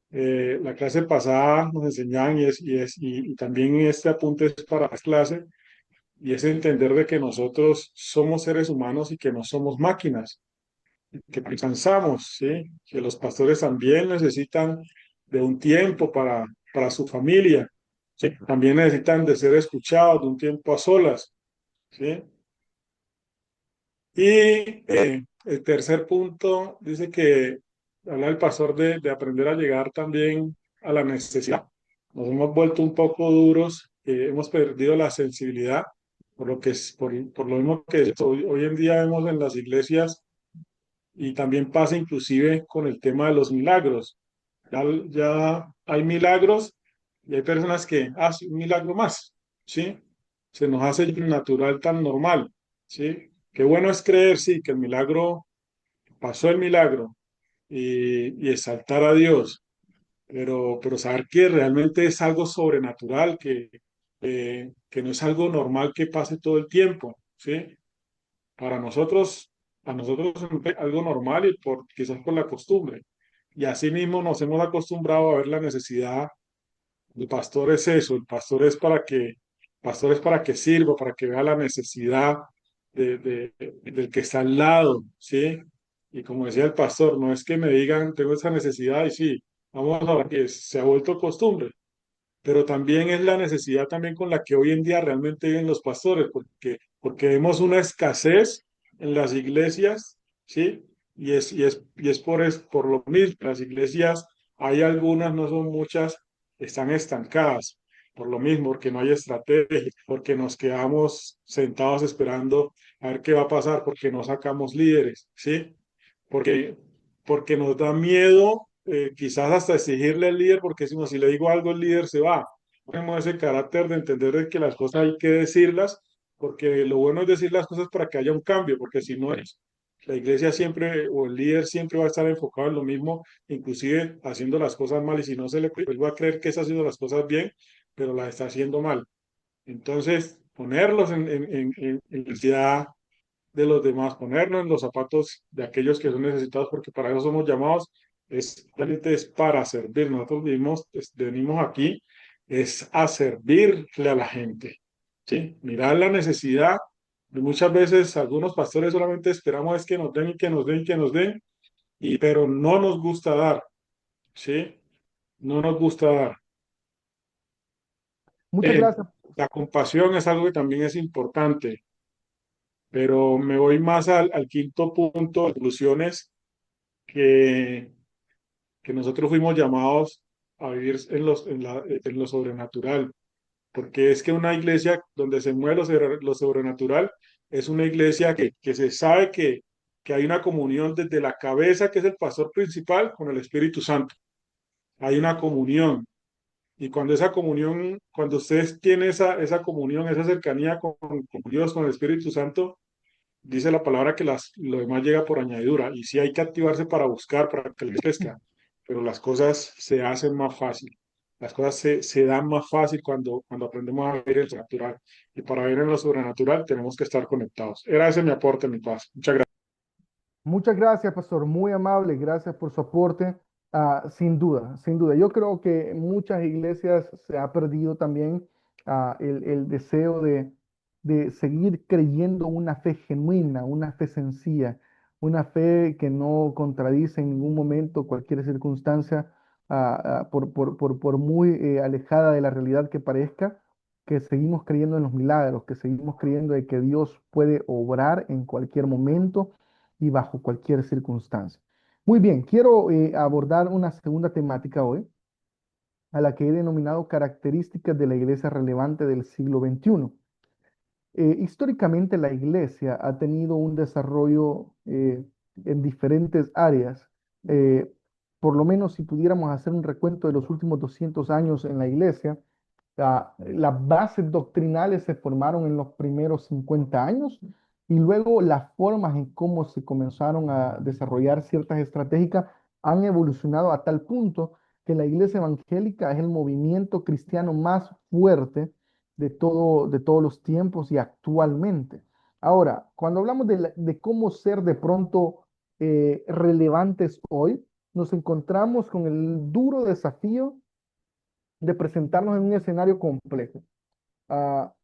La clase pasada nos enseñaban, y también este apunte es para la clase, y es entender de que nosotros somos seres humanos y que no somos máquinas, que cansamos, ¿sí? Que los pastores también necesitan de un tiempo para su familia, ¿sí? También necesitan de ser escuchados, de un tiempo a solas, ¿sí? Y el tercer punto dice que habla el pastor de aprender a llegar también a la necesidad. Nos hemos vuelto un poco duros, hemos perdido la sensibilidad, por lo mismo que hoy en día vemos en las iglesias, y también pasa inclusive con el tema de los milagros. Ya hay milagros y hay personas que hacen un milagro más, ¿sí? Se nos hace natural, tan normal, ¿sí? Qué bueno es creer, sí, que el milagro, pasó el milagro, y exaltar a Dios, pero saber que realmente es algo sobrenatural, que no es algo normal que pase todo el tiempo, ¿sí? Para nosotros, a nosotros es algo normal, y quizás por la costumbre. Y así mismo nos hemos acostumbrado a ver la necesidad. El pastor es eso, el pastor es para que sirva, para que vea la necesidad del que está al lado, ¿sí? Y como decía el pastor, no es que me digan, tengo esa necesidad y sí, vamos a ver que se ha vuelto costumbre, pero también es la necesidad también con la que hoy en día realmente viven los pastores, porque vemos una escasez en las iglesias, ¿sí? Y es por lo mismo. Las iglesias, hay algunas, no son muchas, están estancadas, por lo mismo, porque no hay estrategia, porque nos quedamos sentados esperando a ver qué va a pasar, porque no sacamos líderes, ¿sí? porque, porque nos da miedo, quizás hasta exigirle al líder, porque si le digo algo, el líder se va. Tenemos ese carácter de entender de que las cosas hay que decirlas, porque lo bueno es decir las cosas para que haya un cambio, porque si no es, la iglesia siempre, o el líder siempre va a estar enfocado en lo mismo, inclusive haciendo las cosas mal, y si no se le, él va a creer que está haciendo las cosas bien, pero las está haciendo mal. Entonces, ponerlos en necesidad de los demás, ponernos en los zapatos de aquellos que son necesitados, porque para eso somos llamados, realmente es para servir. Nosotros venimos aquí es a servirle a la gente, ¿sí? Mirar la necesidad. Y muchas veces algunos pastores solamente esperamos es que nos den y que nos den y que nos den, pero no nos gusta dar, ¿sí? No nos gusta dar. Muchas Eh, gracias. la compasión es algo que también es importante, pero me voy más al quinto punto, conclusiones, que, que nosotros fuimos llamados a vivir en lo sobrenatural, porque es que una iglesia donde se mueve lo sobrenatural es una iglesia que se sabe que hay una comunión desde la cabeza, que es el pastor principal, con el Espíritu Santo. Hay una comunión. Y cuando ustedes tienen esa comunión, esa cercanía con Dios, con el Espíritu Santo, dice la palabra que lo demás llega por añadidura, y sí hay que activarse para buscar, para que les crezca, pero las cosas se hacen más fácil. Las cosas se dan más fácil cuando aprendemos a ver el sobrenatural. Y para ver en lo sobrenatural tenemos que estar conectados. Era ese mi aporte, mi paz. Muchas gracias. Muchas gracias, pastor. Muy amable. Gracias por su aporte. Sin duda, sin duda. Yo creo que en muchas iglesias se ha perdido también el deseo de seguir creyendo una fe genuina, una fe sencilla, una fe que no contradice en ningún momento cualquier circunstancia, por muy alejada de la realidad que parezca, que seguimos creyendo en los milagros, que seguimos creyendo de que Dios puede obrar en cualquier momento y bajo cualquier circunstancia. Muy bien, quiero abordar una segunda temática hoy, a la que he denominado características de la iglesia relevante del siglo XXI. Históricamente la iglesia ha tenido un desarrollo en diferentes áreas. Eh, por lo menos si pudiéramos hacer un recuento de los últimos 200 años en la iglesia, Las bases doctrinales se formaron en los primeros 50 años y luego las formas en cómo se comenzaron a desarrollar ciertas estratégicas han evolucionado a tal punto que la iglesia evangélica es el movimiento cristiano más fuerte de todos los tiempos y actualmente. Ahora, cuando hablamos de cómo ser de pronto relevantes hoy, nos encontramos con el duro desafío de presentarnos en un escenario complejo.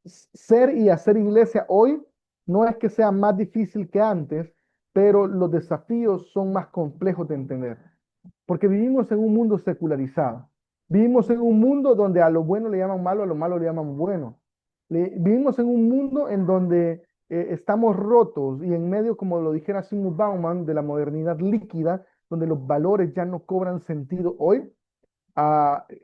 Ser y hacer iglesia hoy no es que sea más difícil que antes, pero los desafíos son más complejos de entender, porque vivimos en un mundo secularizado. Vivimos en un mundo donde a lo bueno le llaman malo, a lo malo le llaman bueno. Vivimos en un mundo en donde estamos rotos y en medio, como lo dijera Zygmunt Bauman, de la modernidad líquida, donde los valores ya no cobran sentido hoy.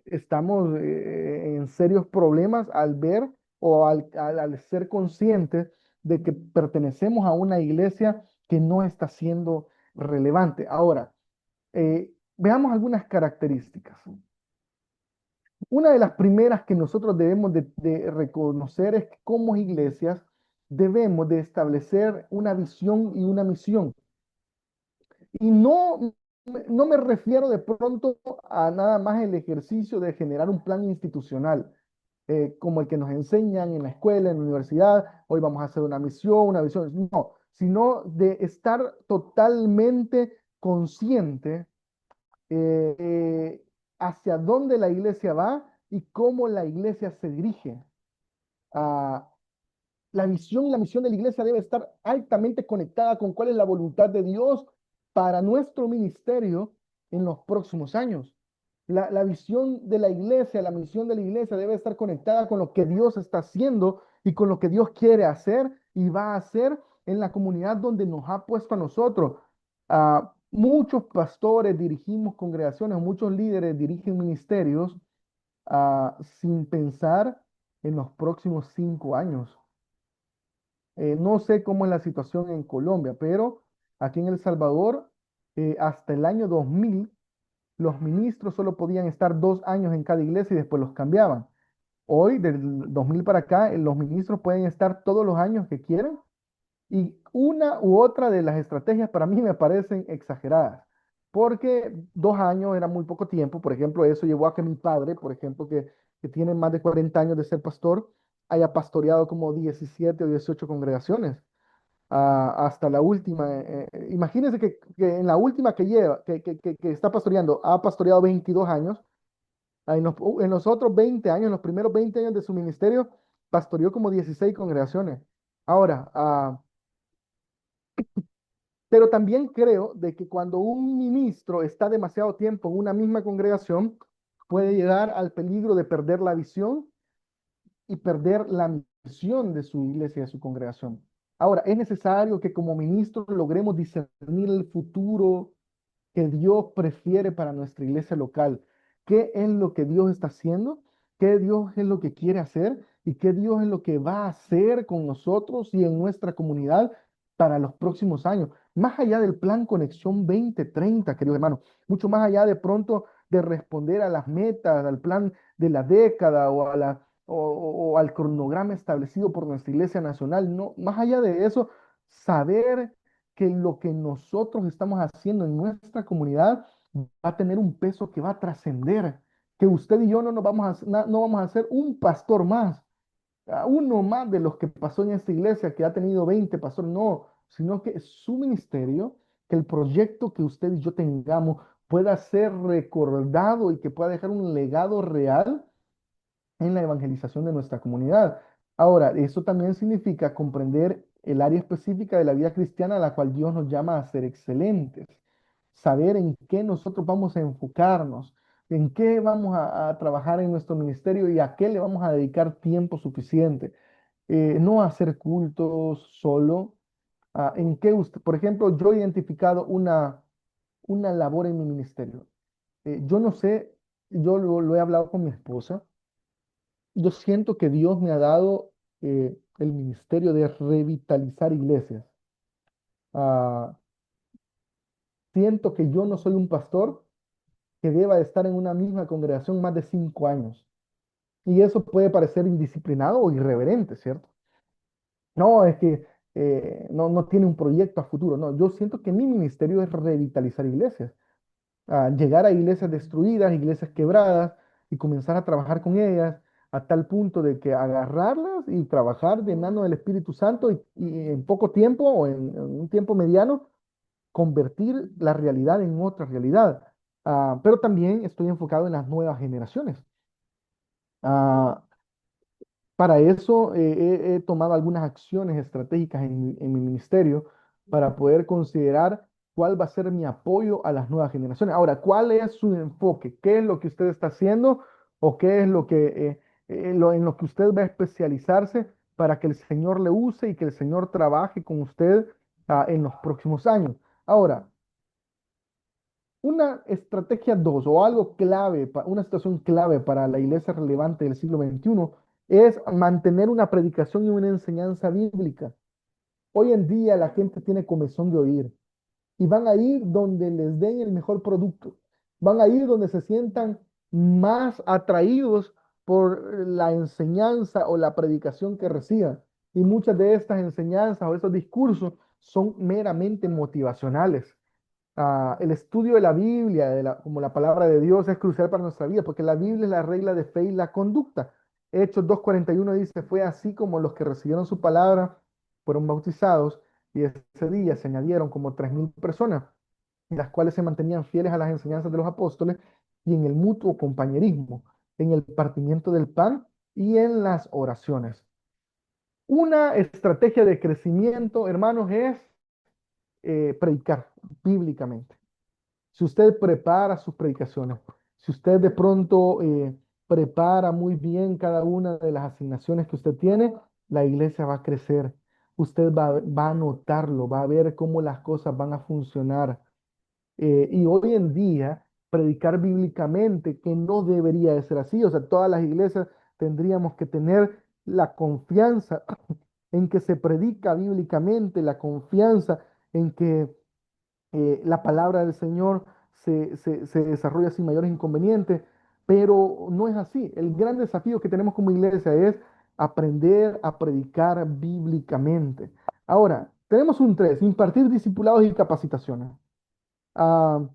Estamos en serios problemas al ver o al ser conscientes de que pertenecemos a una iglesia que no está siendo relevante. Ahora, veamos algunas características. Una de las primeras que nosotros debemos de reconocer es que como iglesias debemos de establecer una visión y una misión. Y no me refiero de pronto a nada más el ejercicio de generar un plan institucional, como el que nos enseñan en la escuela, en la universidad. Hoy vamos a hacer una misión, una visión. No, sino de estar totalmente consciente hacia dónde la iglesia va y cómo la iglesia se dirige. Ah, la visión y la misión de la iglesia debe estar altamente conectada con cuál es la voluntad de Dios para nuestro ministerio en los próximos años. La visión de la iglesia, la misión de la iglesia debe estar conectada con lo que Dios está haciendo y con lo que Dios quiere hacer y va a hacer en la comunidad donde nos ha puesto a nosotros. Muchos pastores dirigimos congregaciones, muchos líderes dirigen ministerios sin pensar en los próximos 5 años. No sé cómo es la situación en Colombia, pero aquí en El Salvador, hasta el año 2000, los ministros solo podían estar 2 años en cada iglesia y después los cambiaban. Hoy, del 2000 para acá, los ministros pueden estar todos los años que quieran y una u otra de las estrategias para mí me parecen exageradas, porque 2 años era muy poco tiempo. Por ejemplo, eso llevó a que mi padre, por ejemplo, que tiene más de 40 años de ser pastor, haya pastoreado como 17 o 18 congregaciones hasta la última. Imagínense que en la última que lleva, que está pastoreando, ha pastoreado 22 años. En los otros 20 años, en los primeros 20 años de su ministerio, pastoreó como 16 congregaciones. Ahora, pero también creo de que cuando un ministro está demasiado tiempo en una misma congregación, puede llegar al peligro de perder la visión y perder la misión de su iglesia, de su congregación. Ahora, es necesario que como ministros logremos discernir el futuro que Dios prefiere para nuestra iglesia local. ¿Qué es lo que Dios está haciendo? ¿Qué Dios es lo que quiere hacer? ¿Y qué Dios es lo que va a hacer con nosotros y en nuestra comunidad para los próximos años? Más allá del plan Conexión 2030, queridos hermanos, mucho más allá de pronto de responder a las metas, al plan de la década o al cronograma establecido por nuestra Iglesia Nacional. No, más allá de eso, saber que lo que nosotros estamos haciendo en nuestra comunidad va a tener un peso que va a trascender, que usted y yo no no vamos a ser un pastor más, a uno más de los que pasó en esta iglesia, que ha tenido 20 pastores, no, sino que su ministerio, que el proyecto que usted y yo tengamos pueda ser recordado y que pueda dejar un legado real en la evangelización de nuestra comunidad. Ahora, eso también significa comprender el área específica de la vida cristiana a la cual Dios nos llama a ser excelentes, saber en qué nosotros vamos a enfocarnos, en qué vamos a trabajar en nuestro ministerio y a qué le vamos a dedicar tiempo suficiente. No hacer cultos solo, en qué usted, por ejemplo, yo he identificado una labor en mi ministerio. Yo no sé, yo lo he hablado con mi esposa. Yo siento que Dios me ha dado el ministerio de revitalizar iglesias. Ah, Siento que yo no soy un pastor que deba estar en una misma congregación más de 5 años. Y eso puede parecer indisciplinado o irreverente, ¿cierto? No, es que no tiene un proyecto a futuro. No, yo siento que mi ministerio es revitalizar iglesias, llegar a iglesias destruidas, iglesias quebradas y comenzar a trabajar con ellas a tal punto de que agarrarlas y trabajar de mano del Espíritu Santo y en poco tiempo o en un tiempo mediano convertir la realidad en otra realidad. Pero también estoy enfocado en las nuevas generaciones. Ah, para eso he tomado algunas acciones estratégicas en mi ministerio para poder considerar cuál va a ser mi apoyo a las nuevas generaciones. Ahora, ¿cuál es su enfoque? ¿Qué es lo que usted está haciendo o qué es lo que, en lo que usted va a especializarse para que el Señor le use y que el Señor trabaje con usted en los próximos años? Ahora, una estrategia 2 o algo clave, una situación clave para la iglesia relevante del siglo XXI es mantener una predicación y una enseñanza bíblica. Hoy en día la gente tiene comezón de oír y van a ir donde les den el mejor producto. Van a ir donde se sientan más atraídos por la enseñanza o la predicación que reciban. Y muchas de estas enseñanzas o estos discursos son meramente motivacionales. El estudio de la Biblia, como la palabra de Dios, es crucial para nuestra vida, porque la Biblia es la regla de fe y la conducta. Hechos 2:41 dice, fue así como los que recibieron su palabra fueron bautizados, y ese día se añadieron como 3.000 personas, las cuales se mantenían fieles a las enseñanzas de los apóstoles y en el mutuo compañerismo, en el partimiento del pan y en las oraciones. Una estrategia de crecimiento, hermanos, es predicar bíblicamente. Si usted prepara sus predicaciones, si usted de pronto prepara muy bien cada una de las asignaciones que usted tiene, la iglesia va a crecer. Usted va a notarlo, va a ver cómo las cosas van a funcionar. Y hoy en día, predicar bíblicamente, que no debería de ser así, o sea, todas las iglesias tendríamos que tener la confianza en que se predica bíblicamente, la confianza en que la palabra del Señor se desarrolla sin mayores inconvenientes, pero no es así. El gran desafío que tenemos como iglesia es aprender a predicar bíblicamente. Ahora, tenemos un 3: impartir discipulados y capacitaciones. Ah,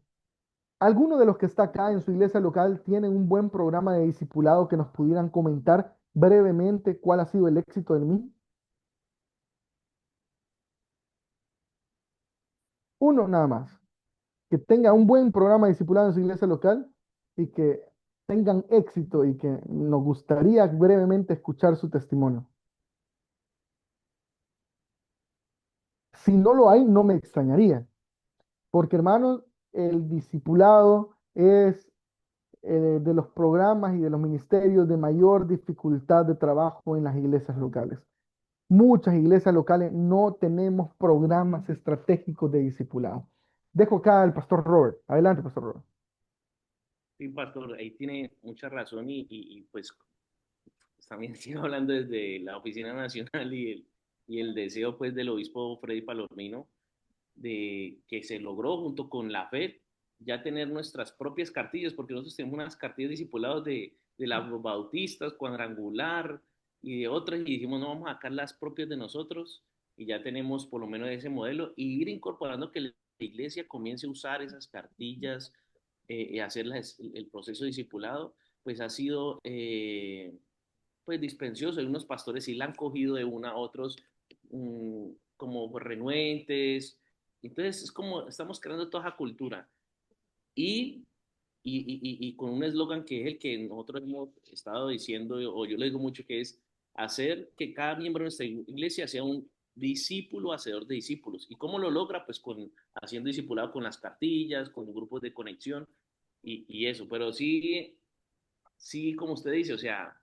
¿Alguno de los que está acá en su iglesia local tiene un buen programa de discipulado que nos pudieran comentar brevemente cuál ha sido el éxito del mismo? Uno nada más. Que tenga un buen programa discipulado en su iglesia local y que tengan éxito y que nos gustaría brevemente escuchar su testimonio. Si no lo hay, no me extrañaría, porque hermanos, el discipulado es de los programas y de los ministerios de mayor dificultad de trabajo en las iglesias locales. Muchas iglesias locales no tenemos programas estratégicos de discipulado. Dejo acá al pastor Robert. Adelante, pastor Robert. Sí, pastor, ahí tiene mucha razón pues también sigo hablando desde la Oficina Nacional y el deseo pues del obispo Freddy Palomino de que se logró junto con la FED ya tener nuestras propias cartillas, porque nosotros tenemos unas cartillas discipuladas de los bautistas, cuadrangular y de otras, y dijimos, no, vamos a sacar las propias de nosotros, y ya tenemos por lo menos ese modelo, y ir incorporando que la iglesia comience a usar esas cartillas y hacer el proceso discipulado, pues ha sido pues dispensioso. Hay unos pastores sí la han cogido de una a otros como renuentes. Entonces es como estamos creando toda esa cultura y, y con un eslogan que es el que nosotros hemos estado diciendo, o yo le digo mucho, que es hacer que cada miembro de nuestra iglesia sea un discípulo hacedor de discípulos. ¿Y cómo lo logra? Pues haciendo discipulado con las cartillas, con grupos de conexión y eso. Pero sí, sí, como usted dice, o sea,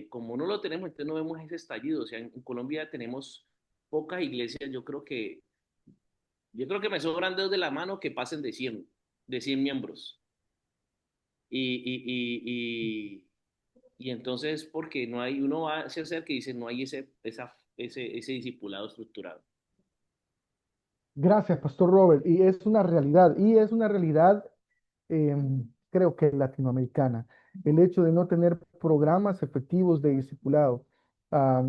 como no lo tenemos, entonces no vemos ese estallido. O sea, en Colombia tenemos pocas iglesias, yo creo que me sobran dedos de la mano que pasen de cien miembros. Y, y, y, y, y entonces, porque no hay, uno va a ser que dice, no hay ese discipulado estructurado. Gracias, Pastor Robert. Y es una realidad, creo que latinoamericana. el hecho de no tener programas efectivos de discipulado. Ah,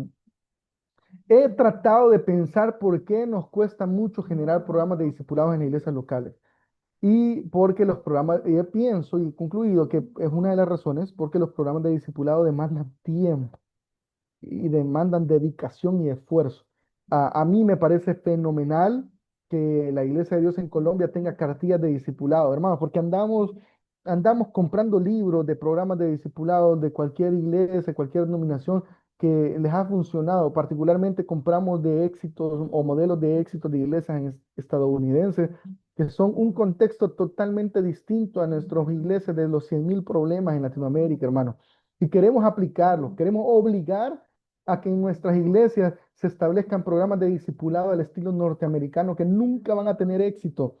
He tratado de pensar por qué nos cuesta mucho generar programas de discipulados en iglesias locales. Y porque los programas, yo pienso y he concluido que es una de las razones porque los programas de discipulado demandan tiempo y demandan dedicación y esfuerzo. A mí me parece fenomenal que la Iglesia de Dios en Colombia tenga cartillas de discipulado, hermano, porque andamos comprando libros de programas de discipulado de cualquier iglesia, cualquier denominación que les ha funcionado. Particularmente compramos de éxitos o modelos de éxitos de iglesias estadounidenses que son un contexto totalmente distinto a nuestras iglesias de los 100.000 problemas en Latinoamérica, hermano. Y queremos aplicarlos, queremos obligar a que en nuestras iglesias se establezcan programas de discipulado al estilo norteamericano que nunca van a tener éxito.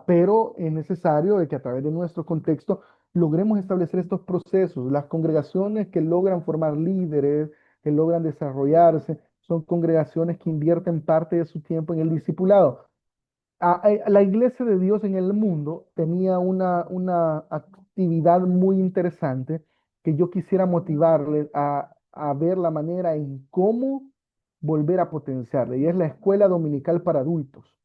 Pero es necesario de que a través de nuestro contexto logremos establecer estos procesos. Las congregaciones que logran formar líderes, que logran desarrollarse, son congregaciones que invierten parte de su tiempo en el discipulado. La Iglesia de Dios en el mundo tenía una actividad muy interesante que yo quisiera motivarles a ver la manera en cómo volver a potenciarla, y es la escuela dominical para adultos.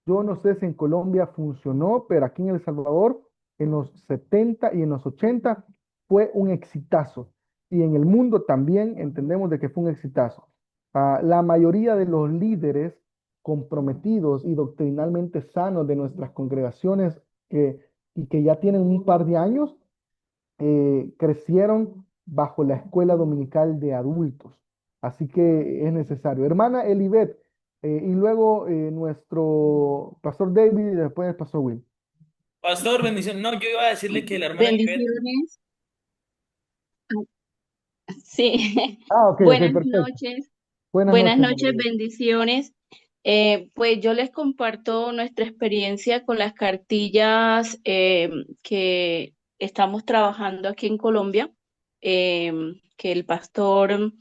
Yo no sé si en Colombia funcionó, pero aquí en El Salvador, en los 70 y en los 80, fue un exitazo. Y en el mundo también entendemos de que fue un exitazo. La mayoría de los líderes comprometidos y doctrinalmente sanos de nuestras congregaciones y que ya tienen un par de años, crecieron bajo la escuela dominical de adultos. Así que es necesario. Hermana Elibet, y luego nuestro pastor David y después el pastor Will. Pastor, bendición. No, yo iba a decirle que la hermana Ivette, Bendiciones. Sí, Ok, ok, buenas perfecto. noches. Buenas Buenas noches, hermano noches, Elibet. bendiciones. Pues yo les comparto nuestra experiencia con las cartillas que estamos trabajando aquí en Colombia, eh, que el pastor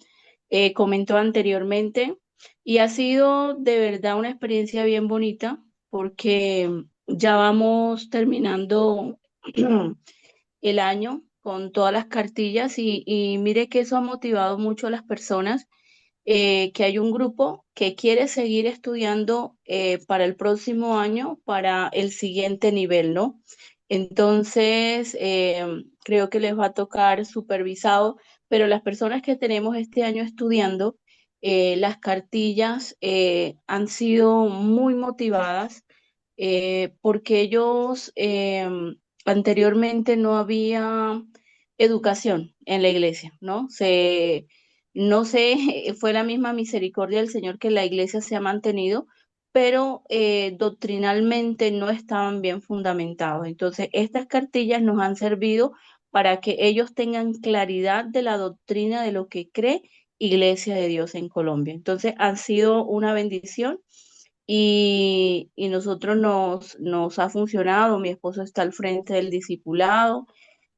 comentó anteriormente, y ha sido de verdad una experiencia bien bonita porque ya vamos terminando el año con todas las cartillas y mire que eso ha motivado mucho a las personas, que hay un grupo que quiere seguir estudiando para el próximo año, para el siguiente nivel, ¿no? Entonces, creo que les va a tocar supervisado, pero las personas que tenemos este año estudiando, las cartillas han sido muy motivadas porque ellos anteriormente no había educación en la iglesia, ¿no? No sé, fue la misma misericordia del Señor que la iglesia se ha mantenido, pero doctrinalmente no estaban bien fundamentados. Entonces, estas cartillas nos han servido para que ellos tengan claridad de la doctrina de lo que cree Iglesia de Dios en Colombia. Entonces, han sido una bendición y nosotros nos ha funcionado. Mi esposo está al frente del discipulado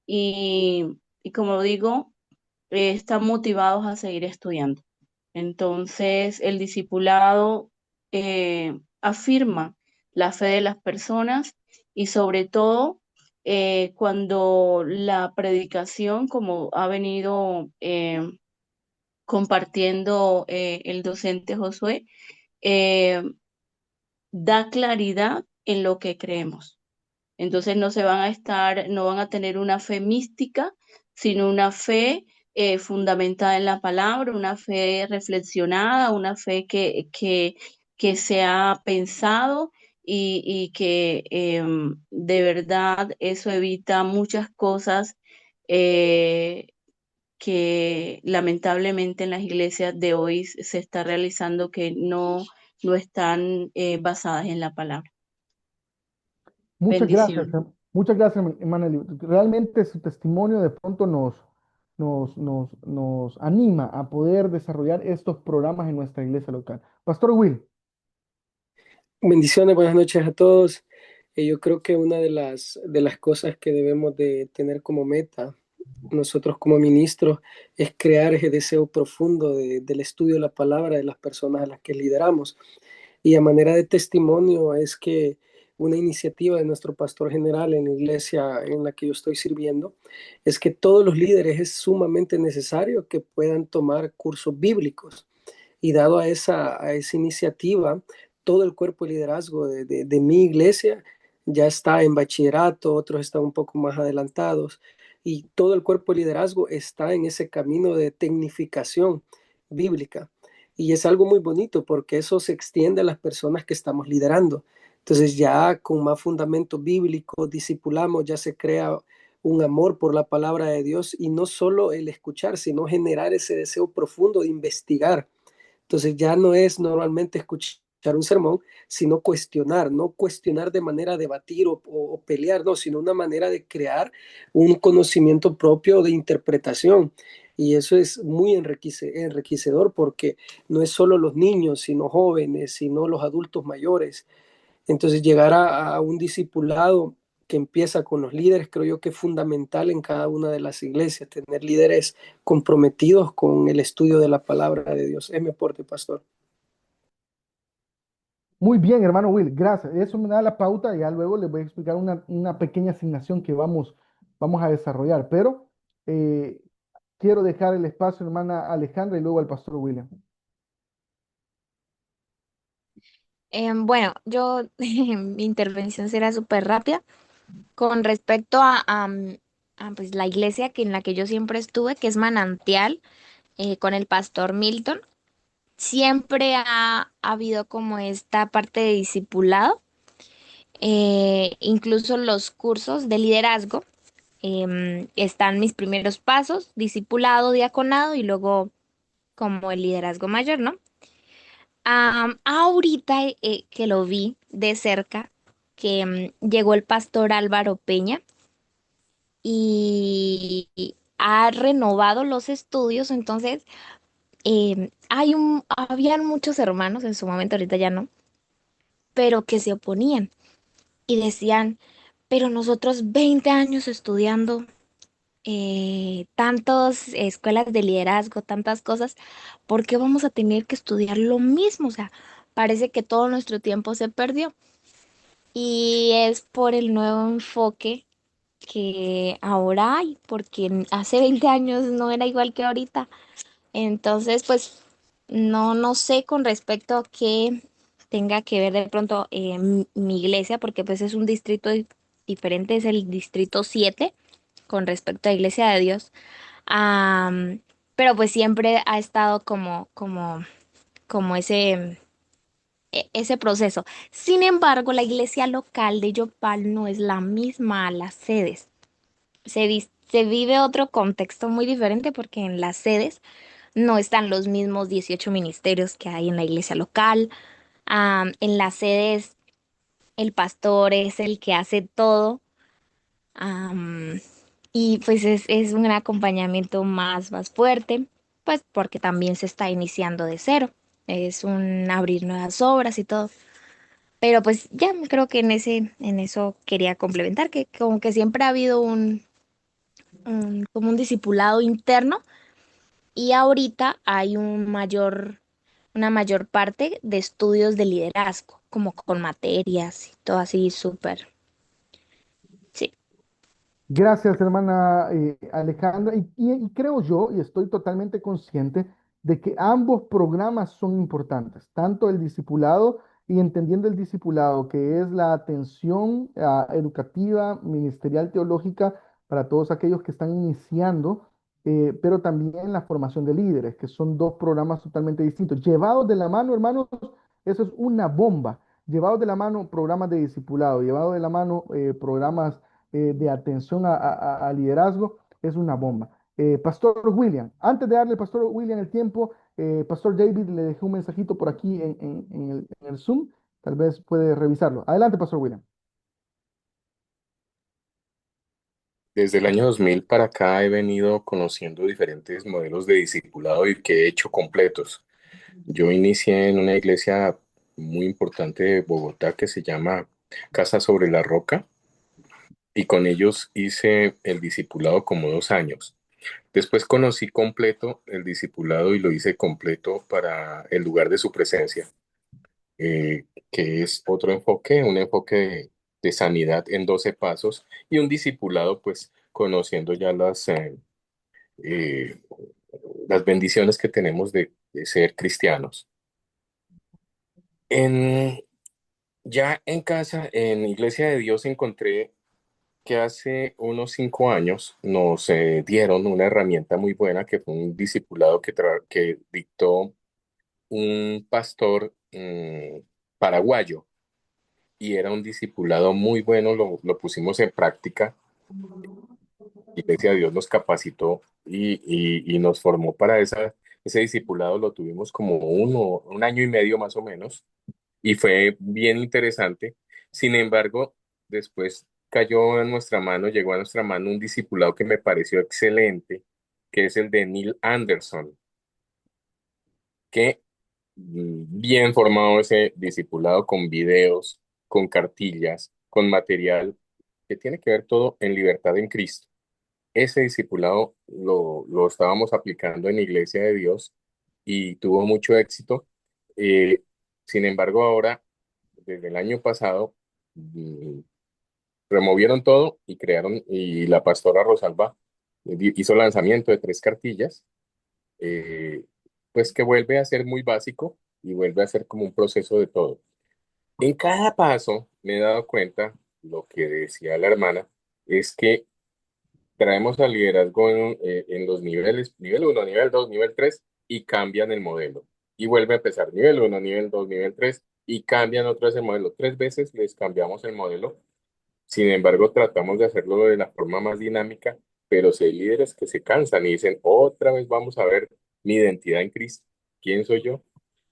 y como digo, están motivados a seguir estudiando. Entonces, el discipulado afirma la fe de las personas y sobre todo cuando la predicación, como ha venido compartiendo el docente Josué, eh, da claridad en lo que creemos. Entonces no van a tener una fe mística, sino una fe fundamentada en la palabra, una fe reflexionada, una fe que se ha pensado y que de verdad eso evita muchas cosas eh, que lamentablemente en las iglesias de hoy se está realizando que no están basadas en la palabra. Muchas gracias, Bendición. muchas gracias, hermana Elibet. Realmente su testimonio de pronto nos anima a poder desarrollar estos programas en nuestra iglesia local. Pastor Will. Bendiciones, buenas noches a todos. Yo creo que una de las cosas que debemos de tener como meta nosotros como ministros es crear ese deseo profundo del estudio de la palabra de las personas a las que lideramos. Y a manera de testimonio es que una iniciativa de nuestro pastor general en la iglesia en la que yo estoy sirviendo, es que todos los líderes es sumamente necesario que puedan tomar cursos bíblicos. Y dado a esa iniciativa, todo el cuerpo de liderazgo de mi iglesia ya está en bachillerato, otros están un poco más adelantados, y todo el cuerpo de liderazgo está en ese camino de tecnificación bíblica. Y es algo muy bonito porque eso se extiende a las personas que estamos liderando. Entonces ya con más fundamento bíblico, discipulamos, ya se crea un amor por la palabra de Dios y no solo el escuchar, sino generar ese deseo profundo de investigar. Entonces ya no es normalmente escuchar un sermón, sino cuestionar, no cuestionar de manera de debatir o pelear, no, sino una manera de crear un conocimiento propio de interpretación. Y eso es muy enriquecedor porque no es solo los niños, sino jóvenes, sino los adultos mayores. Entonces llegar a un discipulado que empieza con los líderes, creo yo que es fundamental en cada una de las iglesias, tener líderes comprometidos con el estudio de la palabra de Dios. Es mi aporte, pastor. Muy bien, hermano Will, gracias. Eso me da la pauta, ya luego les voy a explicar una pequeña asignación que vamos a desarrollar, pero eh, quiero dejar el espacio, hermana Alejandra, y luego al pastor William. Bueno, yo, mi intervención será súper rápida. Con respecto pues, la iglesia en la que yo siempre estuve, que es Manantial, con el pastor Milton, siempre ha habido como esta parte de discipulado, incluso los cursos de liderazgo. Están mis primeros pasos, discipulado, diaconado y luego como el liderazgo mayor, ¿no? Ahorita que lo vi de cerca, que llegó el pastor Álvaro Peña y ha renovado los estudios, entonces habían muchos hermanos en su momento, ahorita ya no, pero que se oponían y decían, pero nosotros 20 años estudiando tantas escuelas de liderazgo, tantas cosas, ¿por qué vamos a tener que estudiar lo mismo? O sea, parece que todo nuestro tiempo se perdió. Y es por el nuevo enfoque que ahora hay, porque hace 20 años no era igual que ahorita. Entonces, pues, no sé con respecto a qué tenga que ver de pronto mi iglesia, porque pues es un distrito diferente, es el distrito 7 con respecto a Iglesia de Dios. Am, pero pues siempre ha estado como ese proceso. Sin embargo, la iglesia local de Yopal no es la misma a las sedes. Se vive otro contexto muy diferente porque en las sedes no están los mismos 18 ministerios que hay en la iglesia local. En las sedes el pastor es el que hace todo. Am, y pues es un acompañamiento más fuerte, pues porque también se está iniciando de cero. Es un abrir nuevas obras y todo. Pero pues ya creo que en eso quería complementar, que como que siempre ha habido como un discipulado interno y ahorita hay una mayor parte de estudios de liderazgo, como con materias y todo así súper. Sí. Gracias, hermana Alejandra. Y creo yo, y estoy totalmente consciente de que ambos programas son importantes, tanto el discipulado y entendiendo el discipulado, que es la atención educativa, ministerial, teológica para todos aquellos que están iniciando, pero también la formación de líderes, que son dos programas totalmente distintos. Llevados de la mano, hermanos, eso es una bomba. Llevados de la mano, programas de discipulado, llevados de la mano, programas de atención a liderazgo, es una bomba. Pastor William, antes de darle al Pastor William el tiempo, Pastor David le dejé un mensajito por aquí en el Zoom, tal vez puede revisarlo. Adelante, Pastor William. Desde el año 2000 para acá he venido conociendo diferentes modelos de discipulado y que he hecho completos. Yo inicié en una iglesia muy importante de Bogotá que se llama Casa sobre la Roca y con ellos hice el discipulado como 2 años. Después conocí completo el discipulado y lo hice completo para el lugar de su presencia. que es otro enfoque, un enfoque de sanidad en 12 pasos y un discipulado, pues conociendo ya eh, las bendiciones que tenemos de ser cristianos. En, ya en casa, en Iglesia de Dios, encontré que hace unos 5 años nos dieron una herramienta muy buena que fue un discipulado que dictó un pastor paraguayo y era un discipulado muy bueno, lo pusimos en práctica. Iglesia de Dios nos capacitó y nos formó para ese discipulado, lo tuvimos como un año y medio más o menos y fue bien interesante. Sin embargo, después cayó en nuestra mano, llegó a nuestra mano un discipulado que me pareció excelente, que es el de Neil Anderson, que bien formado ese discipulado con videos, con cartillas, con material que tiene que ver todo en libertad en Cristo. Ese discipulado lo estábamos aplicando en Iglesia de Dios y tuvo mucho éxito. Eh, Sin embargo, ahora, desde el año pasado, mm, removieron todo y crearon, y la pastora Rosalba hizo lanzamiento de 3 cartillas, eh, pues que vuelve a ser muy básico y vuelve a ser como un proceso de todo. En cada paso me he dado cuenta, lo que decía la hermana, es que traemos al liderazgo en los niveles, nivel uno, nivel 2, nivel 3 y cambian el modelo. Y vuelve a empezar nivel uno, nivel 2, nivel 3 y cambian otra vez el modelo. 3 veces les cambiamos el modelo. Sin embargo, tratamos de hacerlo de la forma más dinámica, pero si hay líderes que se cansan y dicen, otra vez vamos a ver mi identidad en Cristo, quién soy yo,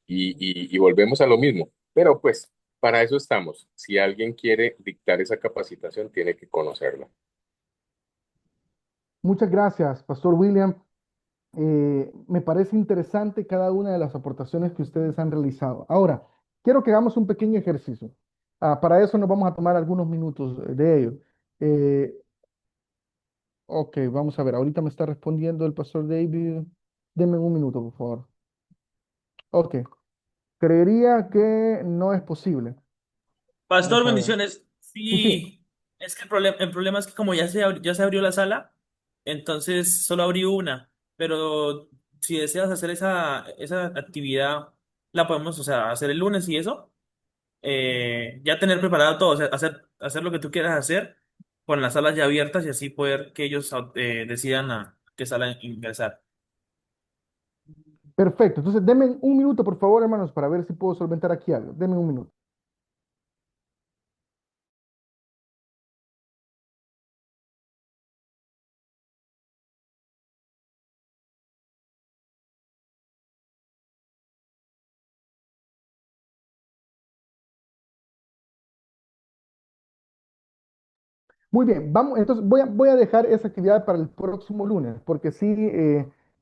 y volvemos a lo mismo. Pero pues, para eso estamos. Si alguien quiere dictar esa capacitación, tiene que conocerla. Muchas gracias, Pastor William. Me parece interesante cada una de las aportaciones que ustedes han realizado. Ahora, quiero que hagamos un pequeño ejercicio. Para eso nos vamos a tomar algunos minutos de ello. Eh, ok, vamos a ver. Ahorita me está respondiendo el Pastor David. Denme un minuto, por favor. Ok, creería que no es posible. Pastor, Vamos a ver. bendiciones. Sí, sí. Sí, es que el problema es que como ya se abrió la sala, entonces solo abrí una. Pero si deseas hacer esa actividad, la podemos, o sea, hacer el lunes y eso. Ya tener preparado todo, o sea, hacer lo que tú quieras hacer con las salas ya abiertas y así poder que ellos decidan a qué sala ingresar. Perfecto. Entonces, denme un minuto, por favor, hermanos, para ver si puedo solventar aquí algo. Denme un minuto. Muy bien, vamos, entonces voy a dejar esa actividad para el próximo lunes, porque sí,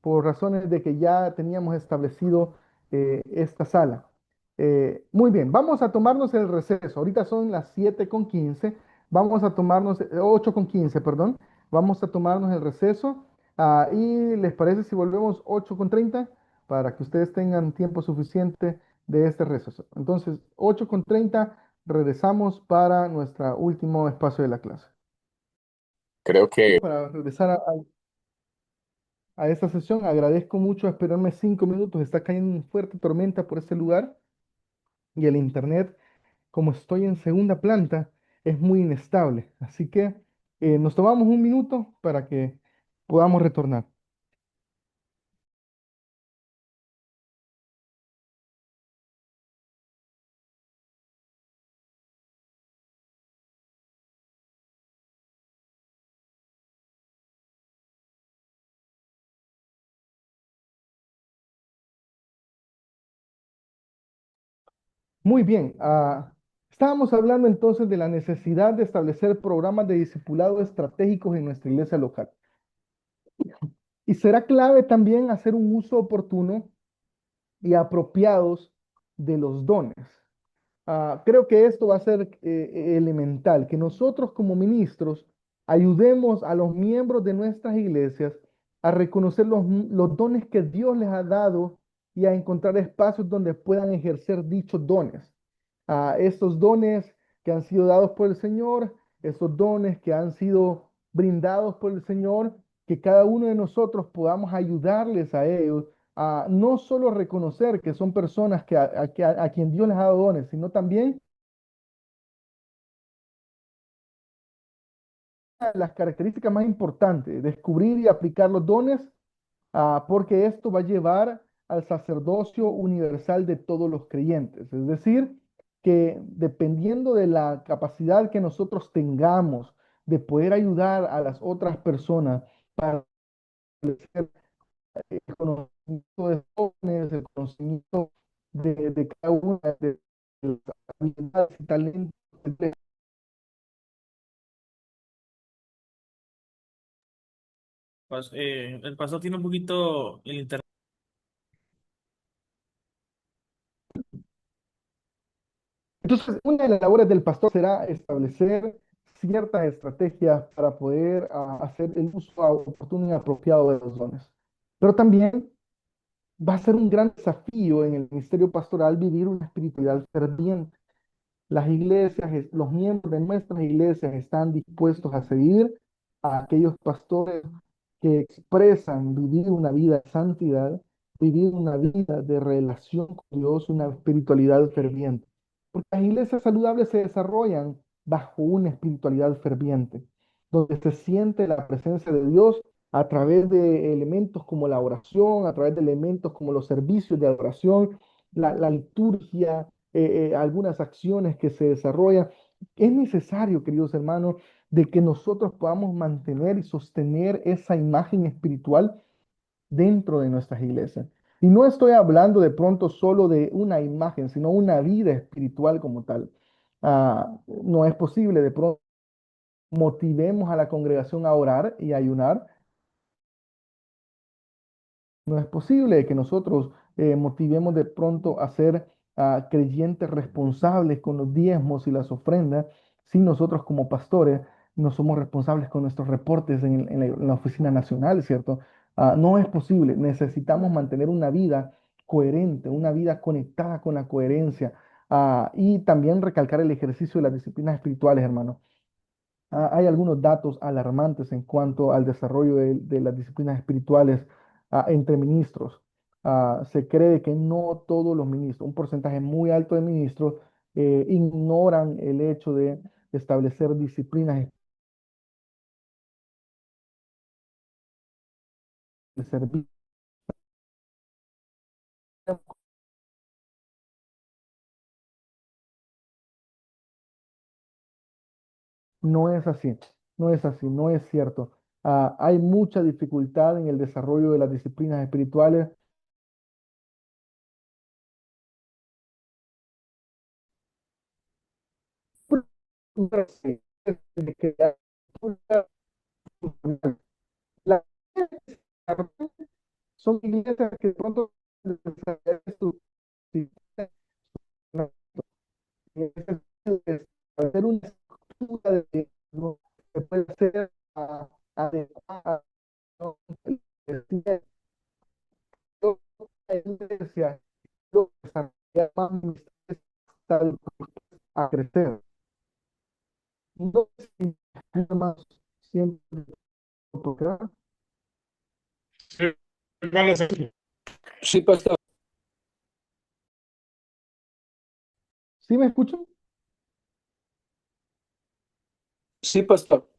por razones de que ya teníamos establecido esta sala. Muy bien, vamos a tomarnos el receso. Ahorita son las 7:15, vamos a tomarnos, 8:15, perdón. Vamos a tomarnos el receso. ¿Y les parece si volvemos 8:30 para que ustedes tengan tiempo suficiente de este receso? Entonces, 8:30, regresamos para nuestro último espacio de la clase. Creo que Para regresar a esta sesión, agradezco mucho esperarme 5 minutos. Está cayendo una fuerte tormenta por este lugar y el internet, como estoy en segunda planta, es muy inestable. Así que nos tomamos un minuto para que podamos retornar. Muy bien. Estábamos hablando entonces de la necesidad de establecer programas de discipulado estratégicos en nuestra iglesia local. Y será clave también hacer un uso oportuno y apropiados de los dones. Creo que esto va a ser elemental, que nosotros como ministros ayudemos a los miembros de nuestras iglesias a reconocer los dones que Dios les ha dado y a encontrar espacios donde puedan ejercer dichos dones. estos dones que han sido dados por el Señor, estos dones que han sido brindados por el Señor, que cada uno de nosotros podamos ayudarles a ellos a no solo reconocer que son personas a quien Dios les ha dado dones, sino también las características más importantes, descubrir y aplicar los dones, porque esto va a llevar al sacerdocio universal de todos los creyentes. Es decir, que dependiendo de la capacidad que nosotros tengamos de poder ayudar a las otras personas para establecer el conocimiento de dones, el conocimiento de cada una de las habilidades y talentos. El pastor tiene un poquito el internet. Entonces, una de las labores del pastor será establecer ciertas estrategias para poder hacer el uso oportuno y apropiado de los dones. Pero también va a ser un gran desafío en el ministerio pastoral vivir una espiritualidad ferviente. Las iglesias, los miembros de nuestras iglesias están dispuestos a seguir a aquellos pastores que expresan vivir una vida de santidad, vivir una vida de relación con Dios, una espiritualidad ferviente. Porque las iglesias saludables se desarrollan bajo una espiritualidad ferviente, donde se siente la presencia de Dios a través de elementos como la oración, a través de elementos como los servicios de adoración, la liturgia, algunas acciones que se desarrollan. Es necesario, queridos hermanos, de que nosotros podamos mantener y sostener esa imagen espiritual dentro de nuestras iglesias. Y no estoy hablando de pronto solo de una imagen, sino una vida espiritual como tal. No es posible de pronto motivemos a la congregación a orar y a ayunar. No es posible que nosotros motivemos de pronto a ser creyentes responsables con los diezmos y las ofrendas si nosotros como pastores no somos responsables con nuestros reportes en la oficina nacional, ¿cierto? No es posible. Necesitamos mantener una vida coherente, una vida conectada con la coherencia, y también recalcar el ejercicio de las disciplinas espirituales, hermano. Hay algunos datos alarmantes en cuanto al desarrollo de las disciplinas espirituales entre ministros. Se cree que no todos los ministros, un porcentaje muy alto de ministros, ignoran el hecho de establecer disciplinas de servicio. No es así, no es así, no es cierto. Hay mucha dificultad en el desarrollo de las disciplinas espirituales. La- Son iglesias que de pronto hacer una estructura de no que puede ser adecuada, ¿no? La iglesia lo desarrolla más ministerial a crecer. No es más siempre tocar. Sí, pastor. ¿Sí me escuchan? Sí, pastor.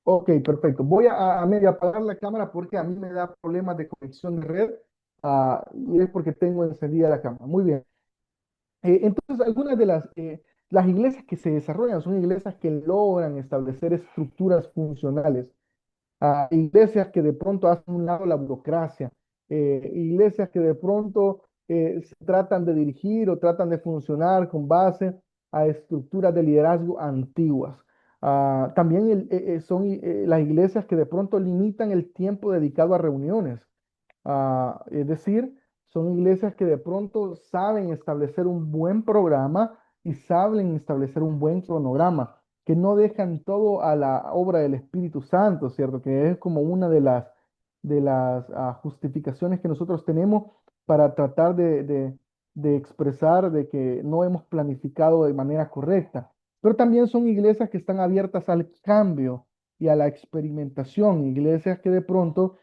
Ok, perfecto. Voy a medio apagar la cámara porque a mí me da problemas de conexión de red, y es porque tengo encendida la cámara. Muy bien. Entonces, algunas de las iglesias que se desarrollan son iglesias que logran establecer estructuras funcionales, iglesias que de pronto hacen a un lado la burocracia, iglesias que de pronto se tratan de dirigir o tratan de funcionar con base a estructuras de liderazgo antiguas. También son las iglesias que de pronto limitan el tiempo dedicado a reuniones. Es decir, son iglesias que de pronto saben establecer un buen programa y saben establecer un buen cronograma, que no dejan todo a la obra del Espíritu Santo, ¿cierto? Que es como una de las justificaciones que nosotros tenemos para tratar de expresar de que no hemos planificado de manera correcta, pero también son iglesias que están abiertas al cambio y a la experimentación, iglesias que de pronto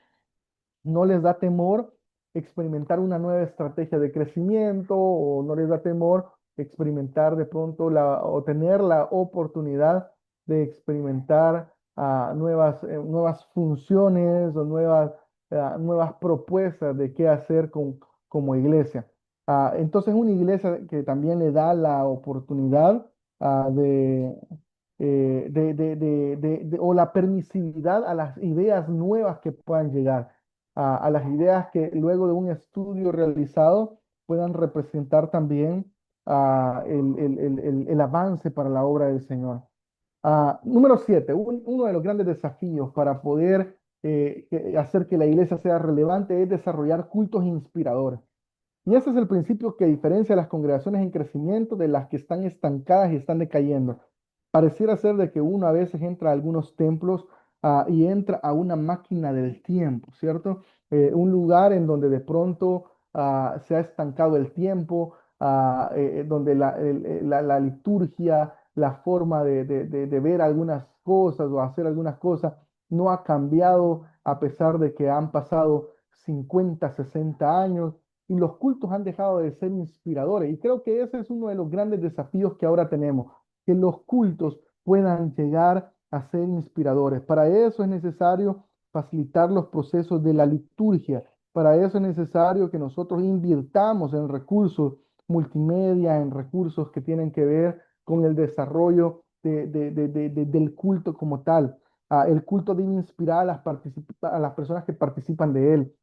no les da temor experimentar una nueva estrategia de crecimiento o no les da temor experimentar de pronto o tener la oportunidad de experimentar nuevas funciones o nuevas propuestas de qué hacer como iglesia. Entonces, una iglesia que también le da la oportunidad o la permisividad a las ideas nuevas que puedan llegar a las ideas que luego de un estudio realizado puedan representar también el avance para la obra del Señor. Número 7, uno de los grandes desafíos para poder hacer que la iglesia sea relevante es desarrollar cultos inspiradores. Y ese es el principio que diferencia a las congregaciones en crecimiento de las que están estancadas y están decayendo. Pareciera ser de que uno a veces entra a algunos templos y entra a una máquina del tiempo, ¿cierto? Un lugar en donde de pronto se ha estancado el tiempo, donde la liturgia, la forma de ver algunas cosas o hacer algunas cosas no ha cambiado a pesar de que han pasado 50, 60 años y los cultos han dejado de ser inspiradores. Y creo que ese es uno de los grandes desafíos que ahora tenemos, que los cultos puedan llegar a ser inspiradores. Para eso es necesario facilitar los procesos de la liturgia. Para eso es necesario que nosotros invirtamos en recursos multimedia, en recursos que tienen que ver con el desarrollo del culto como tal. El culto debe inspirar a las personas que participan de él.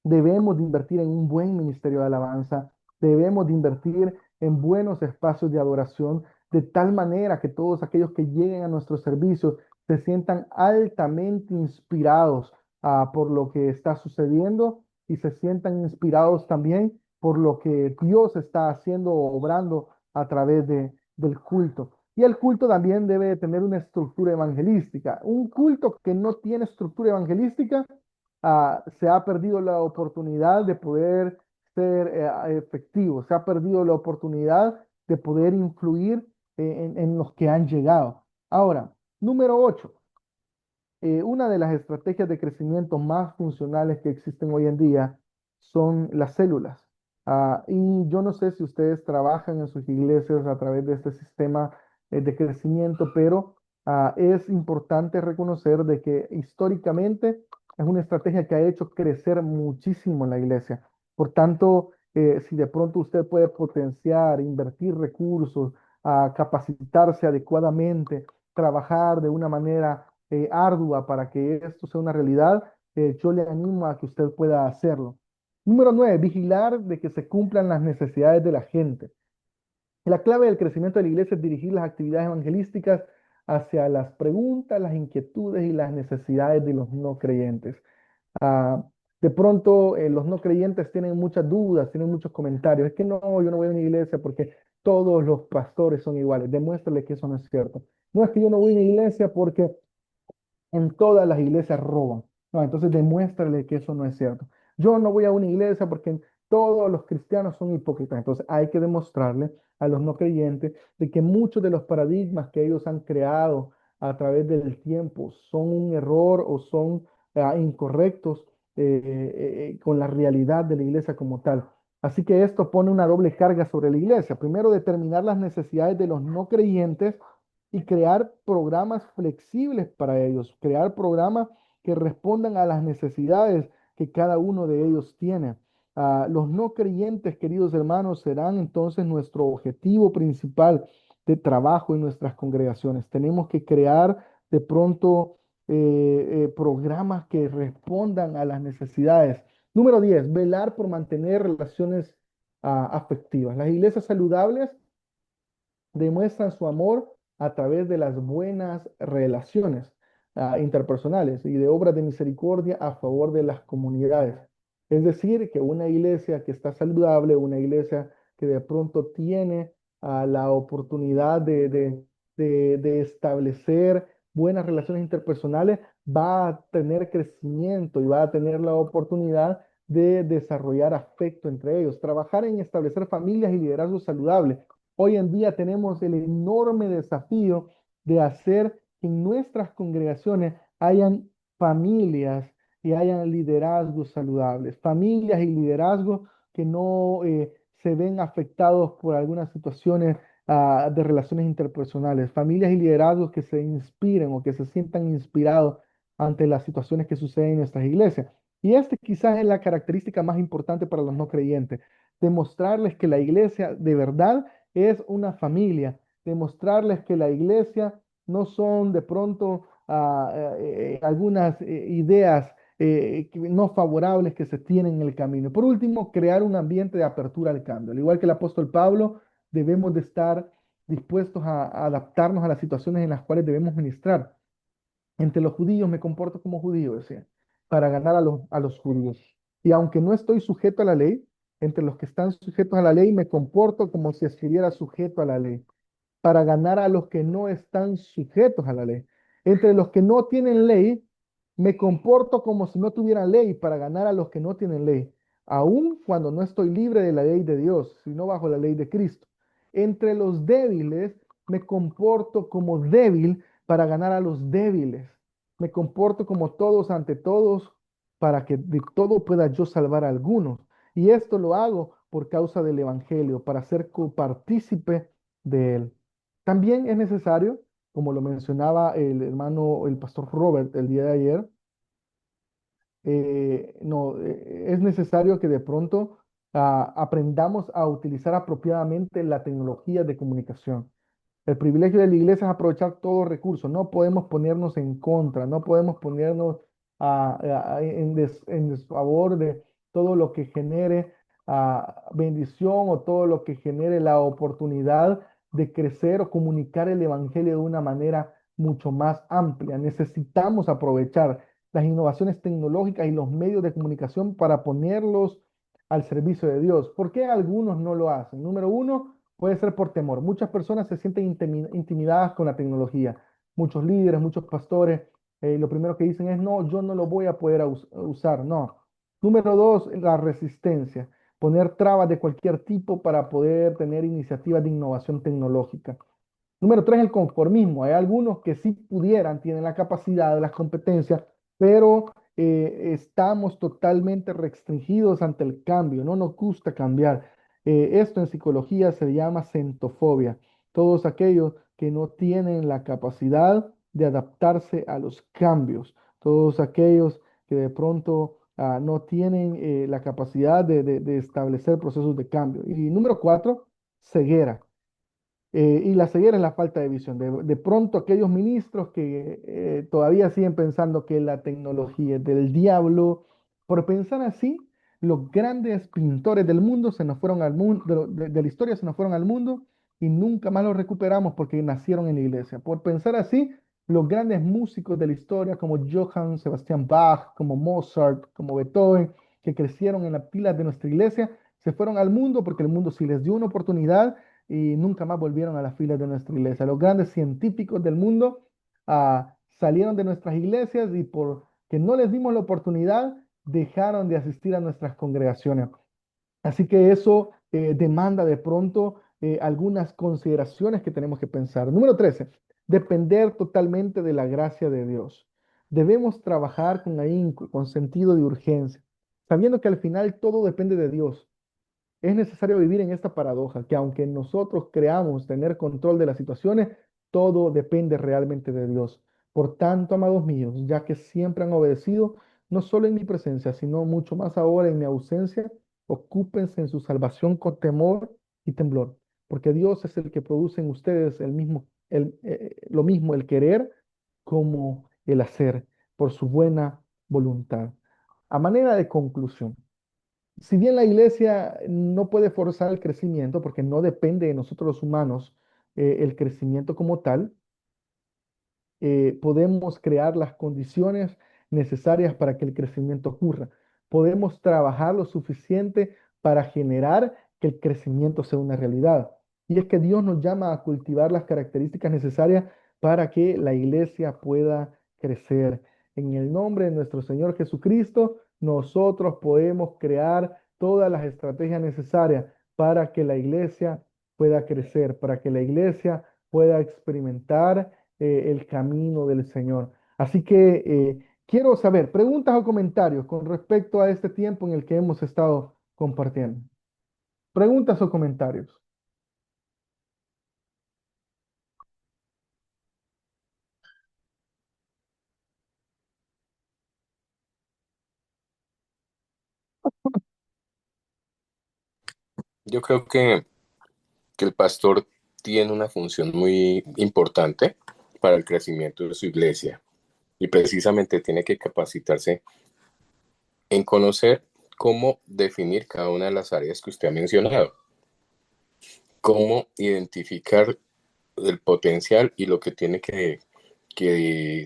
Debemos de invertir en un buen ministerio de alabanza, debemos de invertir en buenos espacios de adoración, de tal manera que todos aquellos que lleguen a nuestro servicio se sientan altamente inspirados por lo que está sucediendo y se sientan inspirados también por lo que Dios está haciendo o obrando a través del culto. Y el culto también debe de tener una estructura evangelística. Un culto que no tiene estructura evangelística se ha perdido la oportunidad de poder ser efectivo, se ha perdido la oportunidad de poder influir en los que han llegado. Ahora, número 8, una de las estrategias de crecimiento más funcionales que existen hoy en día son las células. Y yo no sé si ustedes trabajan en sus iglesias a través de este sistema de crecimiento, pero es importante reconocer de que históricamente es una estrategia que ha hecho crecer muchísimo la iglesia. Por tanto, si de pronto usted puede potenciar, invertir recursos, capacitarse adecuadamente, trabajar de una manera ardua para que esto sea una realidad, yo le animo a que usted pueda hacerlo. Número 9, vigilar de que se cumplan las necesidades de la gente. La clave del crecimiento de la iglesia es dirigir las actividades evangelísticas hacia las preguntas, las inquietudes y las necesidades de los no creyentes. Ah, de pronto los no creyentes tienen muchas dudas, tienen muchos comentarios. Es que no, yo no voy a una iglesia porque todos los pastores son iguales. Demuéstrale que eso no es cierto. No es que yo no voy a una iglesia porque en todas las iglesias roban. No, entonces demuéstrale que eso no es cierto. Yo no voy a una iglesia porque todos los cristianos son hipócritas. Entonces hay que demostrarle a los no creyentes de que muchos de los paradigmas que ellos han creado a través del tiempo son un error o son incorrectos con la realidad de la iglesia como tal. Así que esto pone una doble carga sobre la iglesia. Primero, determinar las necesidades de los no creyentes y crear programas flexibles para ellos, crear programas que respondan a las necesidades que cada uno de ellos tiene. Los no creyentes, queridos hermanos, serán entonces nuestro objetivo principal de trabajo en nuestras congregaciones. Tenemos que crear de pronto programas que respondan a las necesidades. Número 10, velar por mantener relaciones afectivas. Las iglesias saludables demuestran su amor a través de las buenas relaciones interpersonales y de obras de misericordia a favor de las comunidades. Es decir, que una iglesia que está saludable, una iglesia que de pronto tiene la oportunidad de establecer buenas relaciones interpersonales, va a tener crecimiento y va a tener la oportunidad de desarrollar afecto entre ellos, trabajar en establecer familias y liderazgo saludable. Hoy en día tenemos el enorme desafío de hacer que en nuestras congregaciones hayan familias y hayan liderazgos saludables, familias y liderazgos que no se ven afectados por algunas situaciones de relaciones interpersonales, familias y liderazgos que se inspiren o que se sientan inspirados ante las situaciones que suceden en nuestras iglesias. Y este quizás es la característica más importante para los no creyentes, demostrarles que la iglesia de verdad es una familia, demostrarles que la iglesia no son de pronto algunas ideas no favorables que se tienen en el camino. Por último, crear un ambiente de apertura al cambio. Al igual que el apóstol Pablo, debemos de estar dispuestos a adaptarnos a las situaciones en las cuales debemos ministrar. Entre los judíos me comporto como judío, decía, para ganar a los judíos. Y aunque no estoy sujeto a la ley, entre los que están sujetos a la ley me comporto como si estuviera sujeto a la ley para ganar a los que no están sujetos a la ley. Entre los que no tienen ley, me comporto como si no tuviera ley para ganar a los que no tienen ley, aun cuando no estoy libre de la ley de Dios, sino bajo la ley de Cristo. Entre los débiles, me comporto como débil para ganar a los débiles. Me comporto como todos ante todos para que de todo pueda yo salvar a algunos. Y esto lo hago por causa del Evangelio, para ser copartícipe de él. También es necesario, como lo mencionaba el hermano, el pastor Robert el día de ayer, no, es necesario que de pronto aprendamos a utilizar apropiadamente la tecnología de comunicación. El privilegio de la iglesia es aprovechar todo recurso. No podemos ponernos en contra, no podemos ponernos en desfavor de todo lo que genere bendición o todo lo que genere la oportunidad de crecer o comunicar el evangelio de una manera mucho más amplia. Necesitamos aprovechar las innovaciones tecnológicas y los medios de comunicación para ponerlos al servicio de Dios. ¿Por qué algunos no lo hacen? Número uno, puede ser por temor. Muchas personas se sienten intimidadas con la tecnología. Muchos líderes, muchos pastores, lo primero que dicen es, no, yo no lo voy a poder usar. No. Número dos, la resistencia. Poner trabas de cualquier tipo para poder tener iniciativas de innovación tecnológica. Número tres, el conformismo. Hay algunos que sí pudieran, tienen la capacidad, las competencias, pero estamos totalmente restringidos ante el cambio, no nos gusta cambiar. Esto en psicología se llama centofobia. Todos aquellos que no tienen la capacidad de adaptarse a los cambios, todos aquellos que de pronto no tienen la capacidad de establecer procesos de cambio. Y número cuatro, ceguera. Y la ceguera es la falta de visión. De pronto aquellos ministros que todavía siguen pensando que la tecnología es del diablo, por pensar así, los grandes pintores del mundo se nos fueron al mundo, de la historia se nos fueron al mundo y nunca más los recuperamos porque nacieron en la iglesia. Por pensar así, los grandes músicos de la historia como Johann Sebastian Bach, como Mozart, como Beethoven, que crecieron en las pilas de nuestra iglesia, se fueron al mundo porque el mundo sí les dio una oportunidad y nunca más volvieron a las filas de nuestra iglesia. Los grandes científicos del mundo salieron de nuestras iglesias y porque no les dimos la oportunidad, dejaron de asistir a nuestras congregaciones. Así que eso demanda de pronto algunas consideraciones que tenemos que pensar. Número 13, depender totalmente de la gracia de Dios. Debemos trabajar con ahínco, con sentido de urgencia, sabiendo que al final todo depende de Dios. Es necesario vivir en esta paradoja, que aunque nosotros creamos tener control de las situaciones, todo depende realmente de Dios. Por tanto, amados míos, ya que siempre han obedecido, no solo en mi presencia, sino mucho más ahora en mi ausencia, ocúpense en su salvación con temor y temblor, porque Dios es el que produce en ustedes lo mismo el querer como el hacer, por su buena voluntad. A manera de conclusión, si bien la iglesia no puede forzar el crecimiento, porque no depende de nosotros los humanos el crecimiento como tal, podemos crear las condiciones necesarias para que el crecimiento ocurra. Podemos trabajar lo suficiente para generar que el crecimiento sea una realidad. Y es que Dios nos llama a cultivar las características necesarias para que la iglesia pueda crecer. en el nombre de nuestro Señor Jesucristo, nosotros podemos crear todas las estrategias necesarias para que la iglesia pueda crecer, para que la iglesia pueda experimentar el camino del Señor. Así que quiero saber, preguntas o comentarios con respecto a este tiempo en el que hemos estado compartiendo. Preguntas o comentarios. Yo creo que el pastor tiene una función muy importante para el crecimiento de su iglesia y precisamente tiene que capacitarse en conocer cómo definir cada una de las áreas que usted ha mencionado, cómo identificar el potencial y lo que tiene que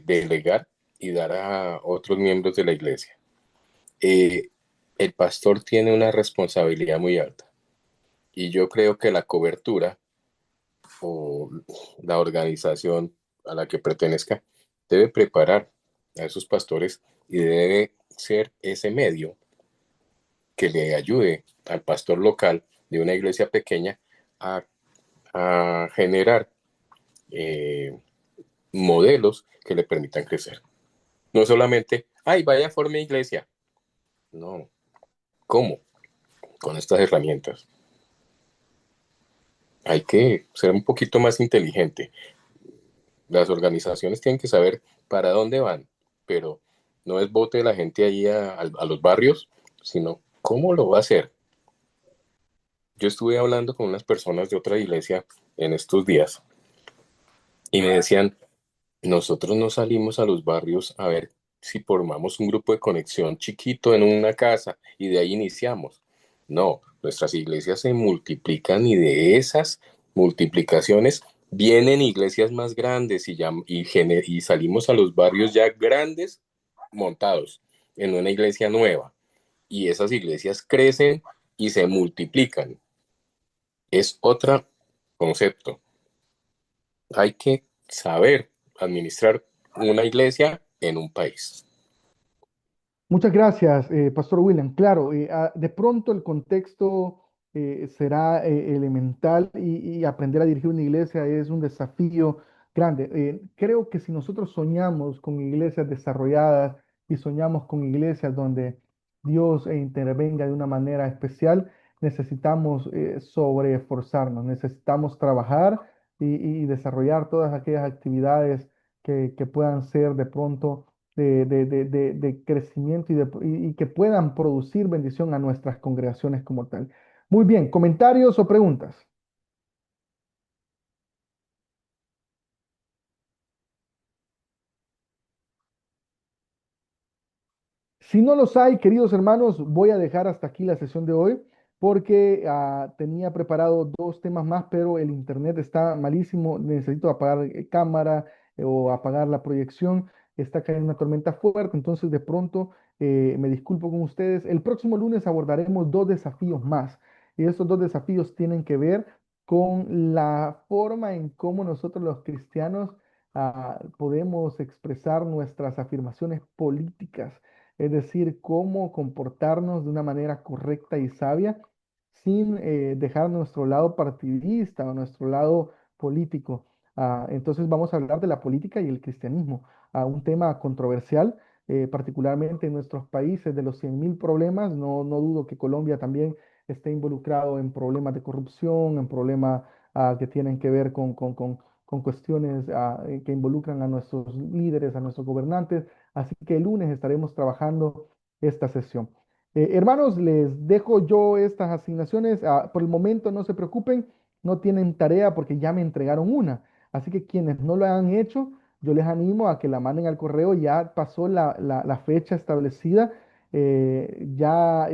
delegar y dar a otros miembros de la iglesia. El pastor tiene una responsabilidad muy alta y yo creo que la cobertura o la organización a la que pertenezca debe preparar a esos pastores y debe ser ese medio que le ayude al pastor local de una iglesia pequeña a, a generar modelos que le permitan crecer. No solamente, ay, vaya, forme iglesia. No, ¿cómo? Con estas herramientas. Hay que ser un poquito más inteligente. Las organizaciones tienen que saber para dónde van, pero no es bote la gente ahí a los barrios, sino cómo lo va a hacer. Yo estuve hablando con unas personas de otra iglesia en estos días y me decían, nosotros no salimos a los barrios a ver si formamos un grupo de conexión chiquito en una casa y de ahí iniciamos. No, nuestras iglesias se multiplican y de esas multiplicaciones vienen iglesias más grandes y salimos a los barrios ya grandes montados en una iglesia nueva. Y esas iglesias crecen y se multiplican. Es otro concepto. Hay que saber administrar una iglesia en un país. Muchas gracias, Pastor William. Claro, de pronto el contexto será elemental y aprender a dirigir una iglesia es un desafío grande. Creo que si nosotros soñamos con iglesias desarrolladas y soñamos con iglesias donde Dios intervenga de una manera especial, necesitamos sobreesforzarnos, necesitamos trabajar y desarrollar todas aquellas actividades que puedan ser de pronto de crecimiento y que puedan producir bendición a nuestras congregaciones como tal. Muy bien, ¿comentarios o preguntas? Si no los hay, queridos hermanos, voy a dejar hasta aquí la sesión de hoy porque tenía preparado dos temas más, pero el internet está malísimo. Necesito apagar cámara o apagar la proyección. Está cayendo una tormenta fuerte, entonces de pronto me disculpo con ustedes. El próximo lunes abordaremos dos desafíos más y estos dos desafíos tienen que ver con la forma en cómo nosotros los cristianos podemos expresar nuestras afirmaciones políticas, es decir, cómo comportarnos de una manera correcta y sabia sin dejar nuestro lado partidista o nuestro lado político. Entonces vamos a hablar de la política y el cristianismo, un tema controversial, particularmente en nuestros países. De los 100.000 problemas, no dudo que Colombia también esté involucrado en problemas de corrupción, en problemas que tienen que ver con cuestiones que involucran a nuestros líderes, a nuestros gobernantes. Así que el lunes estaremos trabajando esta sesión. Hermanos, les dejo yo estas asignaciones. Por el momento no se preocupen, no tienen tarea porque ya me entregaron una. Así que quienes no lo han hecho, yo les animo a que la manden al correo. Ya pasó la fecha establecida. Ya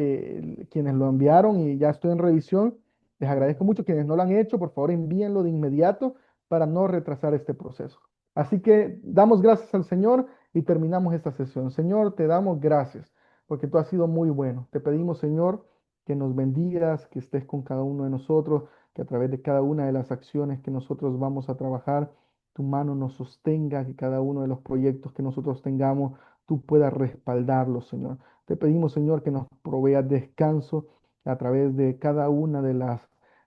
quienes lo enviaron y ya estoy en revisión. Les agradezco mucho. Quienes no lo han hecho, por favor envíenlo de inmediato para no retrasar este proceso. Así que damos gracias al Señor y terminamos esta sesión. Señor, te damos gracias porque tú has sido muy bueno. Te pedimos, Señor, que nos bendigas, que estés con cada uno de nosotros, que a través de cada una de las acciones que nosotros vamos a trabajar, tu mano nos sostenga, que cada uno de los proyectos que nosotros tengamos, tú puedas respaldarlos, Señor. Te pedimos, Señor, que nos proveas descanso a través de cada una de las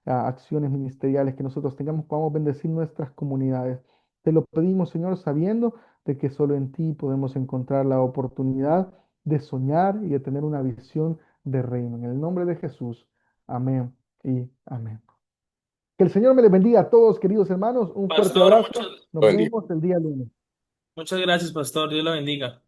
acciones ministeriales que nosotros tengamos, podamos bendecir nuestras comunidades. Te lo pedimos, Señor, sabiendo de que solo en ti podemos encontrar la oportunidad de soñar y de tener una visión de reino. En el nombre de Jesús. Amén y amén. Que el Señor me les bendiga a todos, queridos hermanos. Un fuerte Pastor, abrazo. Nos Buen día. vemos el día lunes. muchas gracias, pastor. Dios lo bendiga.